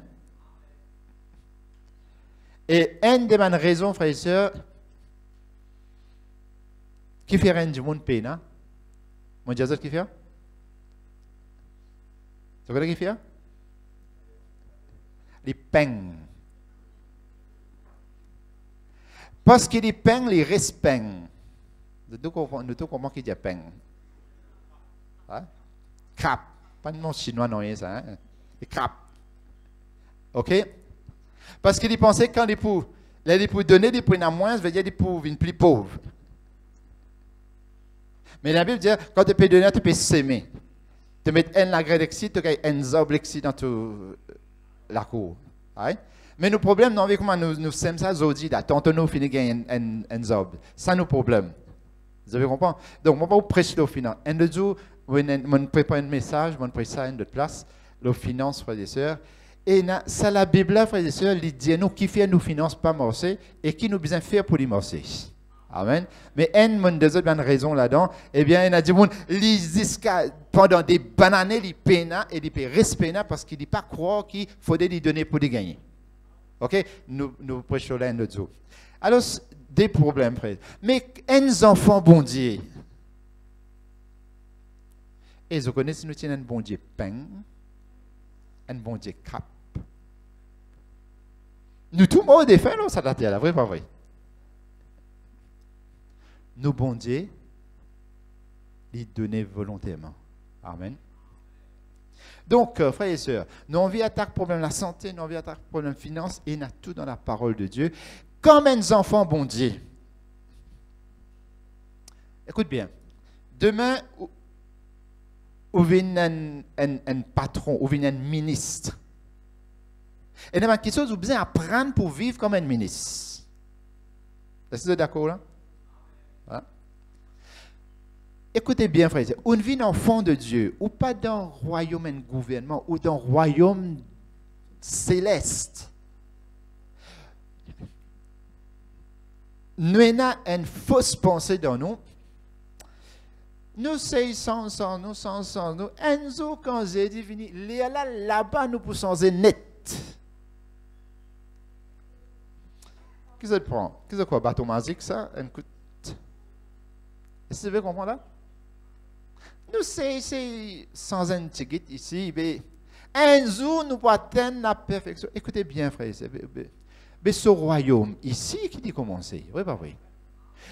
Et une des raisons, frères et sœurs, qui fait rien du monde peine, mon Dieu, qui fait? Tu sais qui fait? Les peines. Parce que les peines, les respectent. Nous comprenons qu'il y a peine. Crap. Pas de nom chinois, non, ça. Hein? Crap. OK? Parce qu'il pensait que quand il pour donner des points à moins, ça veut dire qu'il pour une plus pauvre. Mais la Bible dit, quand tu peux donner, tu peux s'aimer. Tu mets un agrégé, tu as un zoblexi dans toute la cour. Right? Mais nos problèmes, non, comment nous sommes ça aujourd'hui, là, tant nous finissons un zob. Ça, nos problèmes. Vous avez compris? Donc, moi, je vais vous prêcher au final. Un de jours, je prépare un message, je prépare ça une autre place, les finances, frères et sœurs. Et ça, la Bible, frères et sœurs, il dit nous qui fait nos finances pas morcer et qui nous besoin faire pour les morcer. Amen. Mais une des autres raisons là-dedans, eh bien, il a dit pendant des bananes, il peine et il peut respecter parce qu'il ne dit pas croire qu'il faudrait lui donner pour les gagner. OK? Nous prêchons là un autre jour. Alors, des problèmes, frère. Mais un enfant bon Dieu, et vous connaissez, nous tenons un bon Dieu pain, un bon Dieu crap. Nous tout le monde est fait, ça date là, vrai pas vrai? Nous, bon Dieu, les donner volontairement. Amen. Donc, frères et sœurs, nous avons vu attaquer le problème de la santé, nous avons vu attaquer le problème de la finance, et nous avons tout dans la parole de Dieu. Comme un enfant, bon Dieu. Écoute bien. Demain, ou vient un patron, ou vient un ministre. Et il y a quelque chose que vous besoin apprendre pour vivre comme un ministre. Est-ce que vous êtes d'accord là? Hein? Écoutez bien, frères. On vit enfant de Dieu, ou pas dans le royaume et le gouvernement, ou dans le royaume céleste. Nous avons une fausse pensée dans nous. Nous sommes sans nous. Un jour, quand j'ai dit, fini, là-bas, nous pouvons net. Qu'est-ce que tu prends? Qu'est-ce que quoi? Bateau magique, ça? Est-ce que vous comprenez là? Nous, c'est sans un ticket ici, mais un jour, nous pouvons atteindre la perfection. Écoutez bien, frère. Mais ce royaume, ici, qui dit commencer? Oui, pas vrai.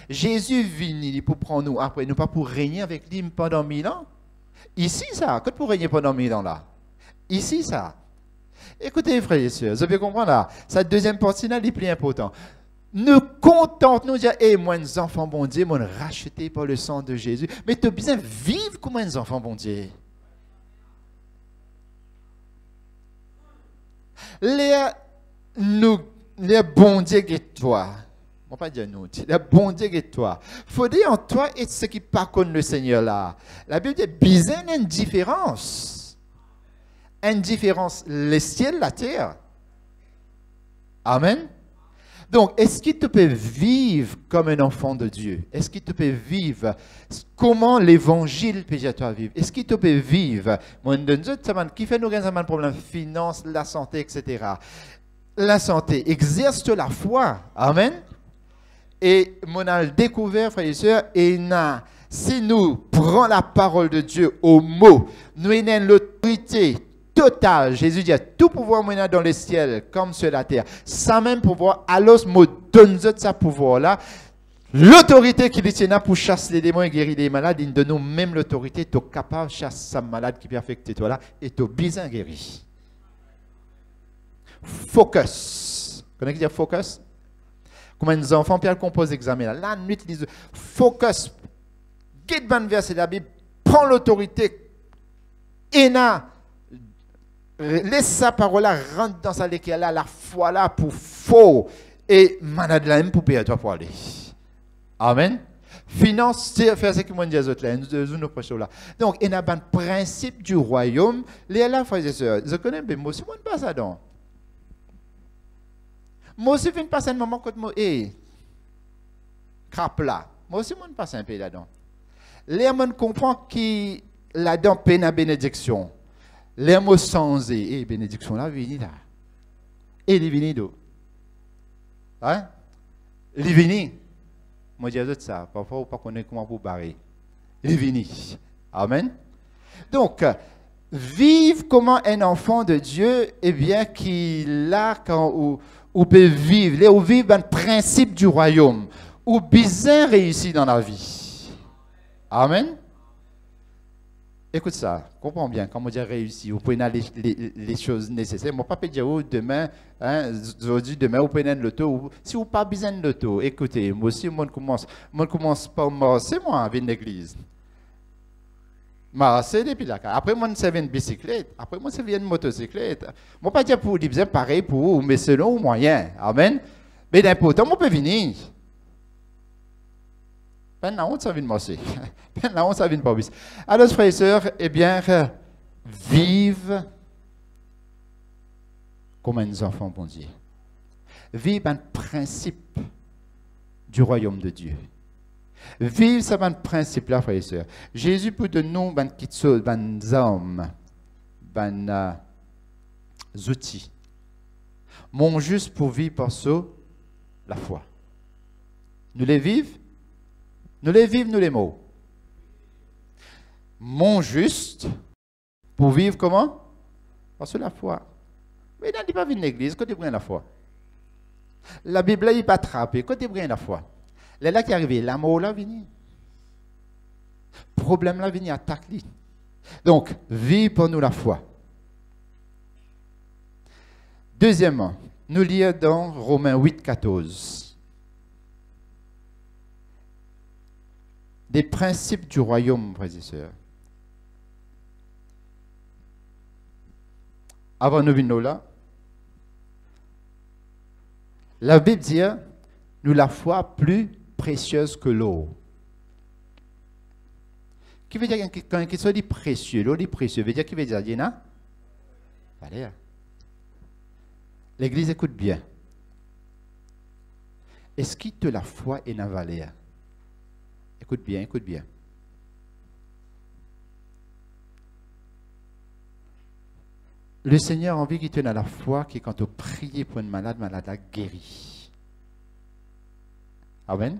Jésus venu pour prendre nous après, nous pas pour régner avec lui pendant 1000 ans. Ici, ça, que pour régner pendant 1000 ans là. Ici, ça. Écoutez, frères et sœurs, vous avez compris là. Cette deuxième partie là, est plus important. Nous contentons nous dire, moi, les enfants bon Dieu, moi, racheté par le sang de Jésus. Mais tu as besoin de vivre comme un enfant bon Dieu. Les bons Dieu et toi. On ne va pas dire nous, les bons Dieu et toi. Il faut dire en toi et ceux qui ne connaissent pas le Seigneur là. La Bible dit, besoin d'une différence. Une différence, le ciel, la terre. Amen. Donc, est-ce qu'il te peut vivre comme un enfant de Dieu? Est-ce qu'il te peut vivre comment l'évangile peut à toi vivre? Est-ce qu'il te peut vivre? Qui fait nous un problème finance, la santé, etc. La santé, exerce la foi. Amen. Et mon a découvert, frères et sœurs, si nous prenons la parole de Dieu au mot, nous avons l'autorité total. Jésus dit, tout pouvoir maintenant dans le ciel comme sur la terre. Sans même pouvoir, alors, me donne ce pouvoir-là. L'autorité qui détient pour chasser les démons et guérir les malades, il donne nous même l'autorité, tu es capable de chasser sa malade qui peut affecter toi là, et tu es bien guéri. Focus. Vous connaissez dire focus? Comment les enfants peuvent composer l'examen là. La nuit, ils disent focus. Guide ban verset de la Bible, prends l'autorité. Et laisse sa parole là, rentre dans sa léquelle là, la foi là pour faux. Et malade là, même pour payer toi pour aller. Amen. Finance, c'est faire ce que moi dis aux autres là, nous prêchons là. Donc, il y a un principe du royaume. Les là, frères et sœurs, je connais bien, moi aussi, moi ne passe pas ça. Moi aussi, je viens de passer un moment quand moi, crap là. Moi aussi, moi ne passe un peu là-dedans. Les gens comprennent que là-dedans, peine la bénédiction. Les mots sans bénédiction là, vini là. Et il vini d'où? Hein? Il vini. Moi, je dis ça. Parfois, on ne connaît pas comment vous barrer. Il vini. Amen. Donc, vivre comme un enfant de Dieu, eh bien, qu'il a quand on peut vivre, ou vivre un principe du royaume, ou bien réussir dans la vie. Amen. Écoute ça, comprends bien, quand on dit réussir, vous pouvez aller les choses nécessaires. Je ne vais pas dire demain, aujourd'hui, demain, vous prenez le taux. Si vous n'avez pas besoin de l'auto, écoutez, moi aussi, moi, je commence par marcher, moi, avec l'église. Marcher depuis là. Après, moi, je servis une bicyclette. Après, moi, je servis une motocyclette. Je ne vais pas dire pour dire pareil pour vous, mais selon les moyens. Amen. Mais d'important, on peut venir. Ben la honte, ça vient de marcher. Ben la honte, ça vient de pas. Alors, frères et sœurs, eh bien, vive comme un enfant, bon Dieu. Vive un principe du royaume de Dieu. Vive ce principe-là, frères et sœurs. Jésus peut donner nous des petites choses, des armes, des outils. Mon juste pour vivre par ça, la foi. Nous les vivons. Nous les vivons, nous les mots. Mon juste, pour vivre comment? Parce que la foi. Mais il n'est pas venu à l'église, quand tu prends la foi. La Bible n'est pas attrapée, quand tu prends la foi. C'est là qui est arrivé, la mort là venu. Problème là venu, attaque lui. Donc, vive pour nous la foi. Deuxièmement, nous lisons dans Romains 8, 14. Des principes du royaume, frères et sœurs. Avant de venir là, la Bible dit, nous la foi plus précieuse que l'eau. Qui veut dire quand il soit dit précieux, l'eau dit précieux, veut dire qui veut dire Yéna? Allez. L'Église écoute bien. Est-ce qu'il te la foi est dans la valeur? Écoute bien, écoute bien. Le Seigneur a envie qu'il te donne la foi qui, quand tu pries pour une malade, malade a guéri. Amen.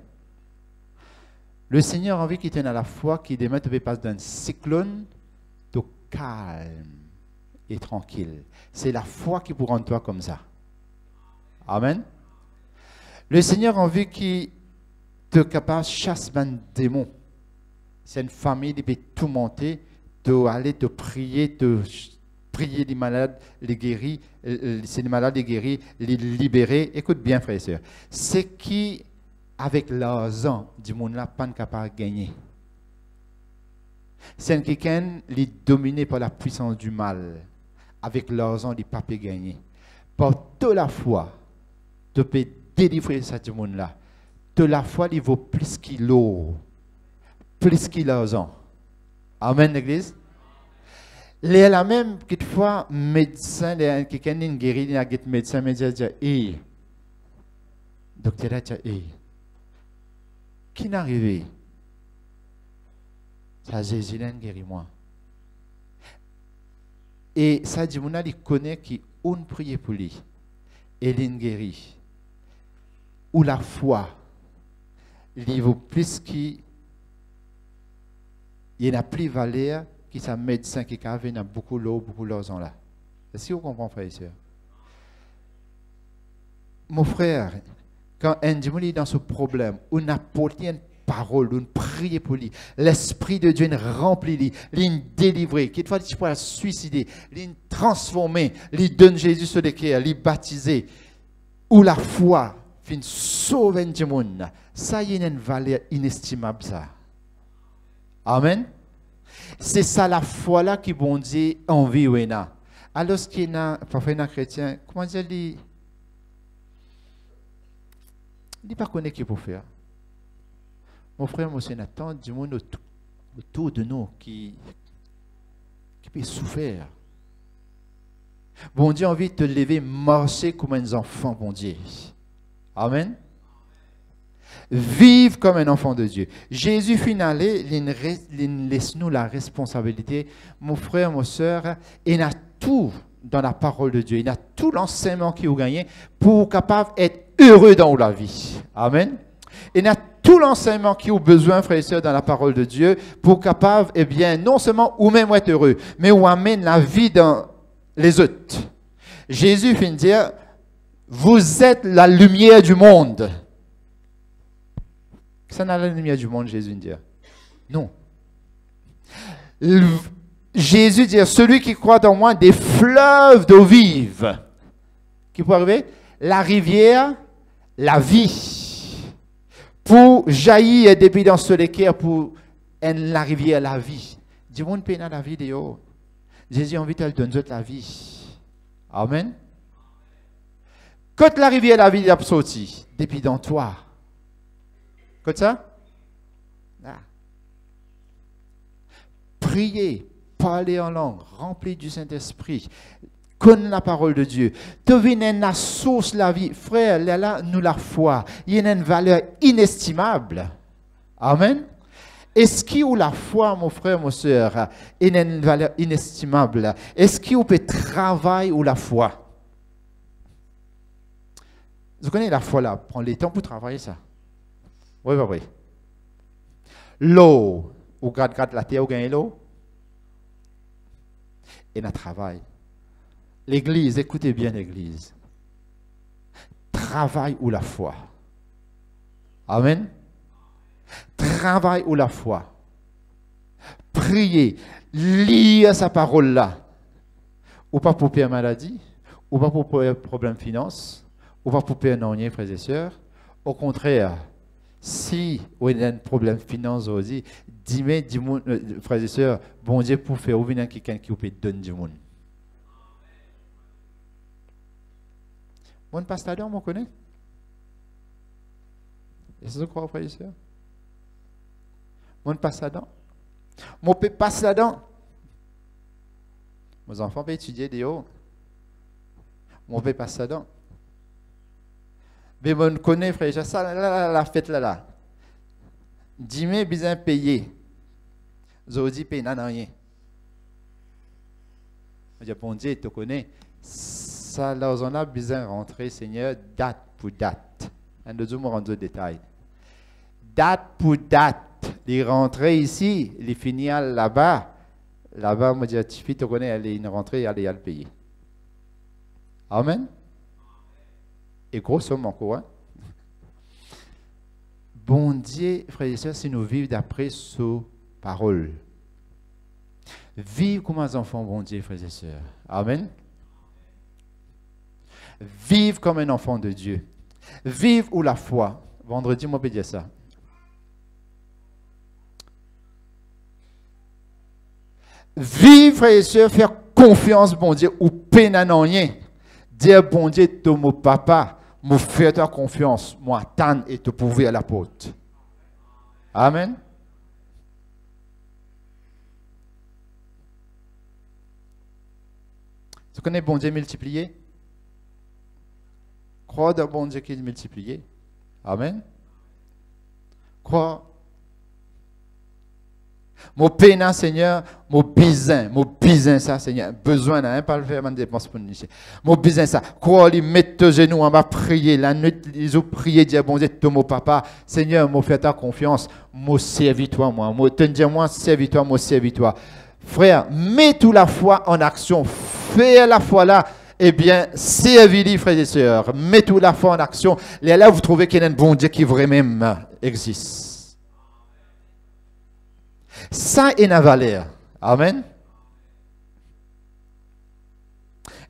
Le Seigneur a envie qu'il te donne la foi qui, demain, tu passes d'un cyclone, tu calme et tranquille. C'est la foi qui pour rendre toi comme ça. Amen. Le Seigneur a envie qu'il te capable de chasser un démon. C'est une famille qui peut tout monter, de aller te prier, prier les malades, les guérir, c'est les malades les guérir, les libérer. Écoute bien, frères et sœurs. C'est qui, avec l'argent du monde là, pas capable de gagner. C'est quelqu'un qui est dominé par la puissance du mal. Avec l'argent, il ne peut pas gagner. Par toute la foi, tu peux délivrer ça du monde là. De la foi, il vaut plus qu'il l'eau, plus qu'il l'argent. Amen, l'Église. Les la même, quelquefois, médecin, quelqu'un qui est guéri, il y a un médecin, dit, docteur, qui n'est arrivé? Ça, Jésus l'a guéri moi. Et ça dit, il connaît qui on prie pour lui. Et il guérit. Ou la foi. Il vaut plus qu'il y a plus valeur qui est un médecin qui a beaucoup d'eau, beaucoup d'argent là. Est-ce que vous comprenez, frère et sœur? Mon frère, quand un démon est dans ce problème, on apporte une parole, on prie pour lui, l'Esprit de Dieu remplit lui, il délivre, quelquefois il peut se suicider, il transformer, il donne Jésus sur le cœur, il baptiser, ou la foi, fin sauver un démon. Ça y a une valeur inestimable, ça. Amen. C'est ça la foi là qui bon Dieu envie ou n'a. Alors qu'il y a parfois un chrétien, comment dire, Il n'est pas connu qui pour faire. Mon frère, mon sénateur, du monde autour de nous qui peut souffrir. Bon Dieu a envie de te lever, marcher comme un enfant, bon Dieu. Amen. Vive comme un enfant de Dieu. Jésus finalé, il laisse nous la responsabilité. Mon frère, mon soeur, il a tout dans la parole de Dieu. Il a tout l'enseignement qu'il a gagné pour capable d'être heureux dans la vie. Amen. Il a tout l'enseignement qu'il a besoin, frères et sœurs, dans la parole de Dieu pour capable, eh bien, non seulement ou même être heureux, mais où amène la vie dans les autres. Jésus finit de dire, vous êtes la lumière du monde. Ça n'a la lumière du monde, Jésus dit. Non. Jésus dit, celui qui croit dans moi, des fleuves d'eau vive. Qui peut arriver? La rivière, la vie. Pour jaillir depuis dans ce cœur pour la rivière, la vie. Du monde peine la vie de eux. Jésus invite à donner la vie. Amen. Quand la rivière, la vie est sortie, depuis dans toi. Comme ça? Ah. Priez, parlez en langue, remplis du Saint-Esprit, connais la parole de Dieu. Devinez la source de la vie. Frère, là, nous la foi. Il y a une valeur inestimable. Amen. Est-ce qu'il y a la foi, mon frère, mon soeur, il y a une valeur inestimable? Est-ce qu'il y a travail ou la foi? Vous connaissez la foi là? Prends le temps pour travailler ça. Oui, oui, oui. L'eau, ou gratte la terre, ou gagne l'eau. Et le travail. L'église, écoutez bien l'église. Travail ou la foi. Amen. Travail ou la foi. Priez, lire sa parole là. Ou pas pour pire maladie, ou pas pour problème de finance, ou pas pour pire non, frères et sœurs. Au contraire, si vous avez un problème de finance aussi, dis-moi, frères et sœurs, bon Dieu pour faire ouvrir quelqu'un qui vous peut donner du monde. Mon pasteur, on me connaît? Est-ce que vous croyez, frères et sœurs? Mon pasteur, mon pasteur, mes enfants peuvent étudier des hauts. Mon pasteur. Mais on connaît, frère, ça, la fête là. Dis-moi, besoin payer. Zodi paye, non, rien. Je dis, bon Dieu, tu connais. Ça, là, on a besoin de rentrer, Seigneur, date pour date. Un de nous rendre au détail. Date pour date. Les rentrées ici, les finir là-bas. Là-bas, moi, je dis, tu connais, elle est une rentrée, elle est à le payer. Amen. Et gros somme encore. Hein? Bon Dieu, frères et sœurs, si nous vivons d'après sa parole. Vivre comme un enfant, bon Dieu, frères et sœurs. Amen. Vivre comme un enfant de Dieu. Vivre ou la foi. Vendredi, moi, je peux dire ça. Vivre, frères et sœurs, faire confiance, bon Dieu, ou peine à rien. Dire, bon Dieu, ton mon papa, me faire ta confiance, moi attendre et te prouver à la porte. Amen. Tu connais bon Dieu multiplié? Crois dans bon Dieu qui est multiplié. Amen. Crois. Mon pénin, Seigneur, mon bisin, ça, Seigneur, besoin d'un pas le faire, ma dépense pour nous. Mon bisin, ça, crois, lui, mettre tes genoux, on va prier, la nuit, ils ont prié, dire, bon Dieu, mon papa, Seigneur, moi, fais ta confiance, moi, servis-toi, moi, te dire, moi, servis-toi, moi, servis-toi. Frère, mets toute la foi en action, fais la foi là, eh bien, servis-lui, frères et sœurs, mets toute la foi en action, et là, vous trouvez qu'il y a un bon Dieu qui vraiment existe. Ça est une valeur. Amen.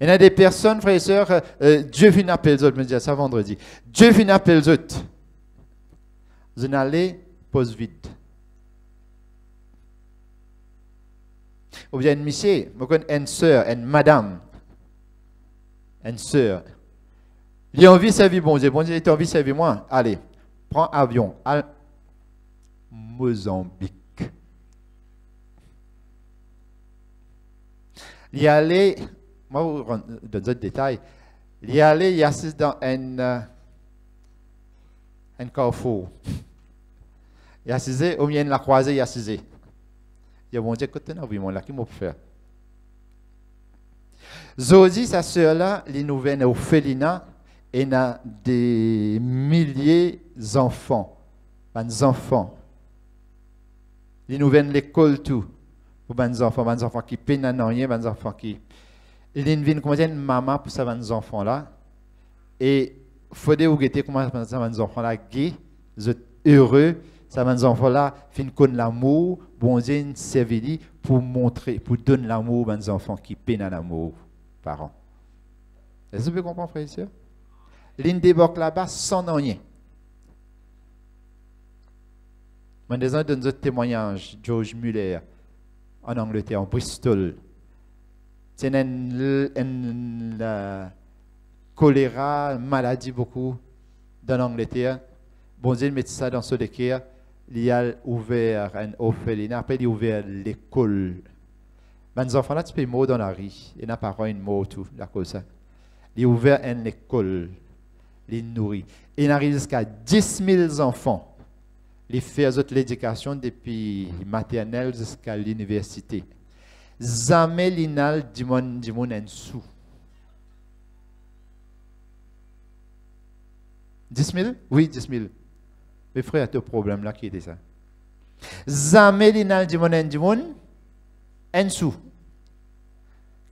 Il y a des personnes, frères et sœurs, Dieu vient appeler les autres, me dit ça vendredi. Dieu vient appeler les autres. Vous n'allez pose vide. Ou bien une monsieur, une sœur, une madame, une sœur. Il a envie de servir bon Dieu. Bon Dieu, il a envie de servir moi. Allez, prends avion. À Mozambique. Il y allait, moi, je vous donne d'autres détails. Il y allait, il y assiste dans un carrefour. Il y assisé, au milieu de la croisée, il y assisé. Il y a bon Dieu, écoute, non, oui, mon là, qui m'a fait. Zodi, sa sœur là, les nouvelles au Félina, et il a des milliers d'enfants. Des enfants. Les nouvelles l'école tout. Pour des enfants qui peinent à rien, des enfants qui. Il y a une comment dire, une maman pour ces enfants là. Et il faut dire comment ces enfants là, gays, heureux, ces enfants là, fin connaître l'amour, bon Dieu, une servili pour montrer, pour donner l'amour aux enfants qui peinent à l'amour, parents. Est-ce que vous comprenez, frère et sœur? L'une débarque là-bas sans rien. Je donne d'autres témoignages, George Muller, en Angleterre, en Bristol. C'est une choléra, maladie beaucoup dans l'Angleterre. Bon Dieu, met ça dans ce décor. Il a ouvert un orphelinat, après il a ouvert l'école. Les enfants là, tu peux mot dans la rue. Il n'a pas une mot tout, la cause ça. Il a ouvert une école. Il nourrit. Il arrive jusqu'à 10 000 enfants. Il fait l'éducation depuis maternelle jusqu'à l'université. Jamais l'inal du monde en sous. 10 000? Oui, 10 000. Mes frères, il y a un problème là qui était ça. Jamais l'inal du monde en sous.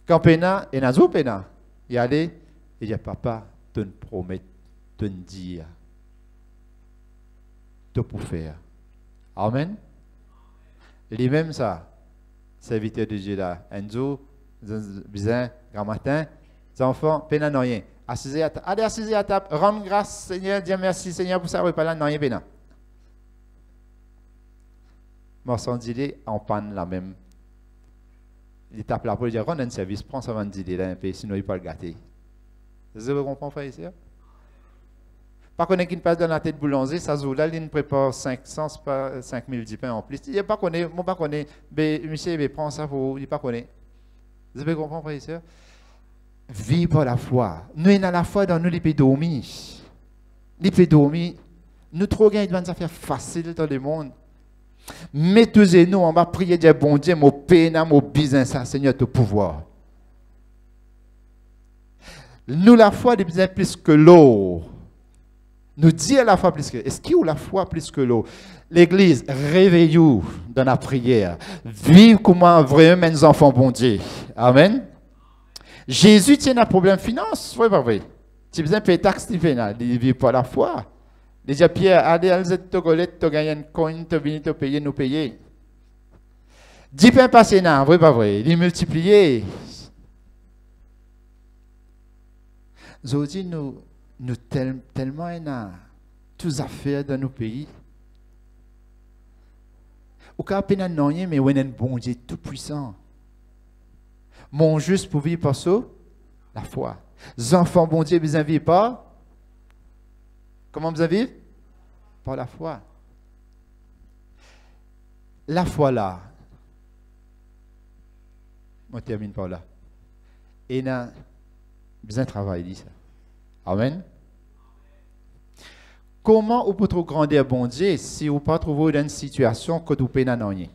Quand pena, et n'a pena, il y a des, il y a papa, te promet, te dire, te pour faire. Amen. Lui-même ça. Serviteur de Dieu là, un jour, bizarre, grand matin, les enfants, peine à rien. Assisez à table. Allez, assisez à table. Rendre grâce, Seigneur, dire merci, Seigneur, pour ça, oui, pas là, non, rien, peine. Morceau d'idée, en panne la même. Il tape là pour dire, rendre un service, prends ça, d'idée là un peu, sinon il ne peut pas le gâter. Vous comprenez, frère ici? Pas qu'on ait qui passe dans la tête boulanger, ça joue là, il prépare 500, 5000 du pain en plus. Il n'y a pas qu'on est, moi pas qu'on est, monsieur, prends ça pour, il n'y a pas qu'on est. Vous avez compris, frère ici? Vive par la foi. Nous, on a la foi dans nous, les pays dormir. Les pays dormir, nous trop gagnons des affaires faciles dans le monde. Mettez-nous, on va prier Dieu, bon Dieu, mon peine, mon business, Seigneur, ton pouvoir. Nous, la foi, des besoins plus que l'eau. Nous dit à la foi plus que l'eau. Est-ce qu'il y a la foi plus que l'eau? L'Église, réveillez-vous dans la prière. Vive comment vraiment mes enfants, bon Dieu. Amen. Jésus tient un problème de finance, oui, pas vrai. Tu as besoin de payer taxe, tu ne vis pas la foi. Déjà, Pierre, allez, allez, tu gagnes un coin, tu viens te payer, nous payer. 10 pains passés, non, oui, pas vrai. Les multiplier. Aujourd'hui, nous tellement toutes les affaires dans nos pays. Au cas où nous rien, mais on a un bon Dieu tout puissant. Mon juste pour vivre par ça, la foi. Les enfants, bon Dieu, vous en vivez pas. Comment vous en vivez? Par la foi. La foi là. On termine par là. Et on a besoin de travailler, ça. Amen. Comment vous pouvez grandir bon Dieu si vous ne pas trouver dans une situation que vous pouvez n'en rien?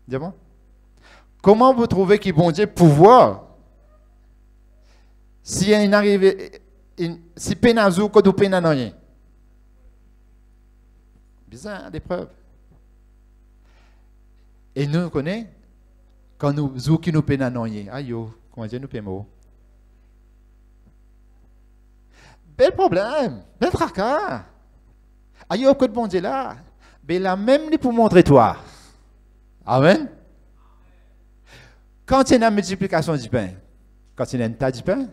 Dis-moi. Comment vous trouvez que bon Dieu pouvoir si il arrive si pénazou que vous pouvez n'en rien? Bizarre l'épreuve. Et nous connaissons quand nous qui nous pouvons n'en rien. Aïe, comment dire nous pouvons? Bel problème, bel fracas. Aïe, que de bon Dieu là. Mais là même pour montrer toi. Amen. Quand il y a une multiplication du pain, quand il y a un tas de pain,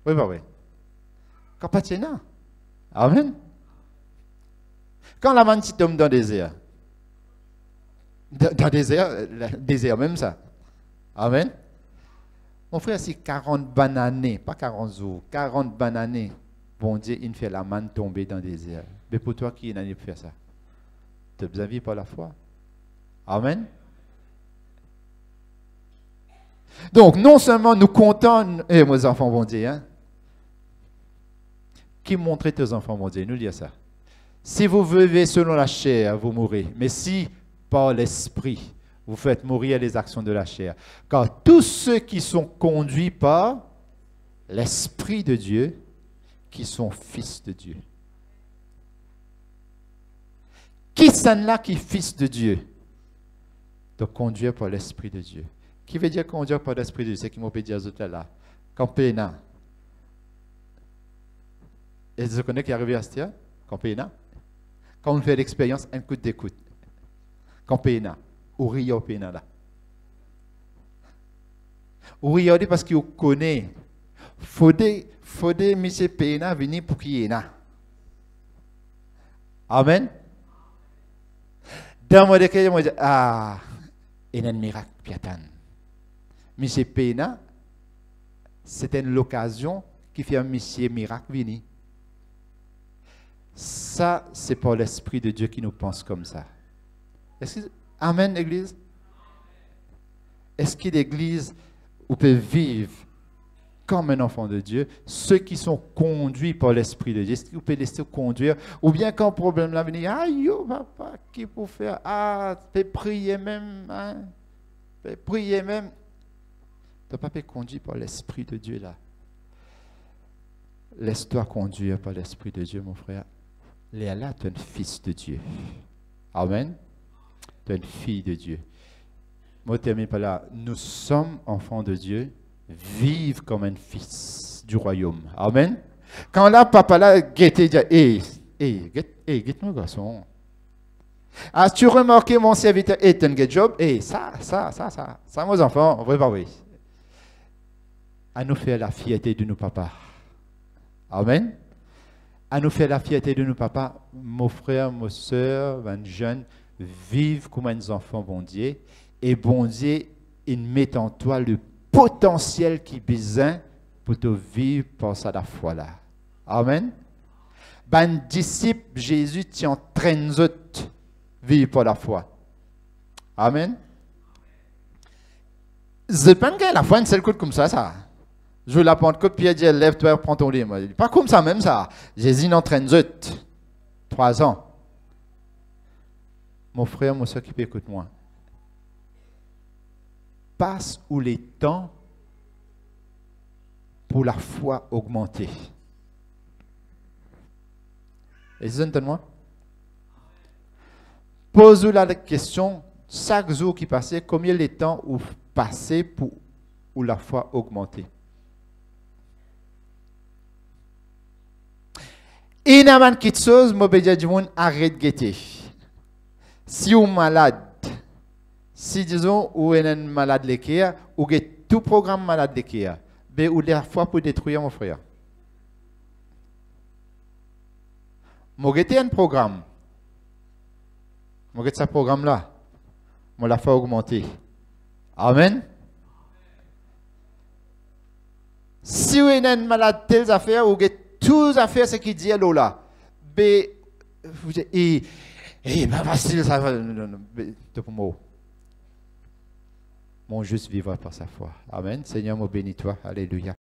oui, oui. Quand pas il y a, amen. Quand la manne tombe dans le désert, dans le désert même ça. Amen. Mon frère, c'est 40 bananes, pas 40 jours, 40 bananes. Bon Dieu, il fait la manne tomber dans le désert. Mais pour toi, qui est allé faire ça? Tu as besoin de vivre par la foi. Amen. Donc, non seulement nous comptons, mes enfants vont dire, hein, qui montrait tes enfants vont dire, nous dire ça. Si vous vivez selon la chair, vous mourrez. Mais si par l'esprit, vous faites mourir les actions de la chair. Car tous ceux qui sont conduits par l'esprit de Dieu, qui sont fils de Dieu. Qui sont là qui est fils de Dieu? De conduire par l'esprit de Dieu. Qui veut dire conduire par l'esprit de Dieu? C'est qui m'a dit à autres là. Campéna. Et vous connaissez qui est arrivé à ce temps? Campéna. Quand on fait l'expérience, un coup d'écoute. Campéna. Ou Rio Péna là. Ou Rio parce qu'il connaît. Faudrait M. Péna venir pour qu'il y ait là. Amen. Dans mon décret, je me dis, ah, il y a un miracle, Piatan. M. Péna, c'était l'occasion qui fait un monsieur miracle venir. Ça, c'est par l'Esprit de Dieu qui nous pense comme ça. Amen, l'Église? Est-ce que l'Église, vous pouvez vivre comme un enfant de Dieu, ceux qui sont conduits par l'Esprit de Dieu, est-ce que vous pouvez laisser conduire, ou bien quand le problème là vient, aïe, yo, papa, qui peut faire, ah, tu peux prier même, hein, tu peux prier même. Tu n'as pas pu conduire par l'Esprit de Dieu là. Laisse-toi conduire par l'Esprit de Dieu, mon frère. Léa, tu es un fils de Dieu. Amen. Tu es une fille de Dieu. Moi, je termine par là. Nous sommes enfants de Dieu. Vive comme un fils du royaume. Amen. Quand là, papa là, guettait, dit, guette mon garçon. As-tu remarqué mon serviteur est un good job? Ça, mes enfants, oui, bah oui. À nous faire la fierté de nos papas. Amen. À nous faire la fierté de nos papas, mon frère, mes soeurs, mes jeunes, vivent comme des enfants bon Dieu. Et bon Dieu, il met en toi le potentiel qui besoin pour te vivre par ça la foi là. Amen. Ben disciple Jésus t'entraîne à vivre par la foi. Amen. Je pense que la foi, c'est le coup comme ça. Je la Pentecôte, Pierre dit, lève-toi, prends ton lit. Pas comme ça, même ça. Jésus n'entraîne 3 ans. Mon frère, mon soeur qui peut écouter moi. Passe où les temps pour la foi augmenter. Et vous entendez-moi? Pose-vous la question, chaque jour qui passait, combien de temps vous passez pour la foi augmenter? Et il y a quelque chose, je dis, arrête de guetter. Si vous êtes malade, si disons, vous êtes malade de l'équerre, vous avez tout programme malade de l'équerre, mais vous avez la foi pour détruire mon frère. Vous avez un programme. Vous avez ce programme-là. Vous la foi augmenter. Amen. Si vous êtes malade de telles affaires, vous avez toutes les affaires, ce qui dit là. Mais, vous dites, pas facile, ça va. Pour moi. Mon juste vivra par sa foi. Amen. Seigneur, me bénis toi. Alléluia.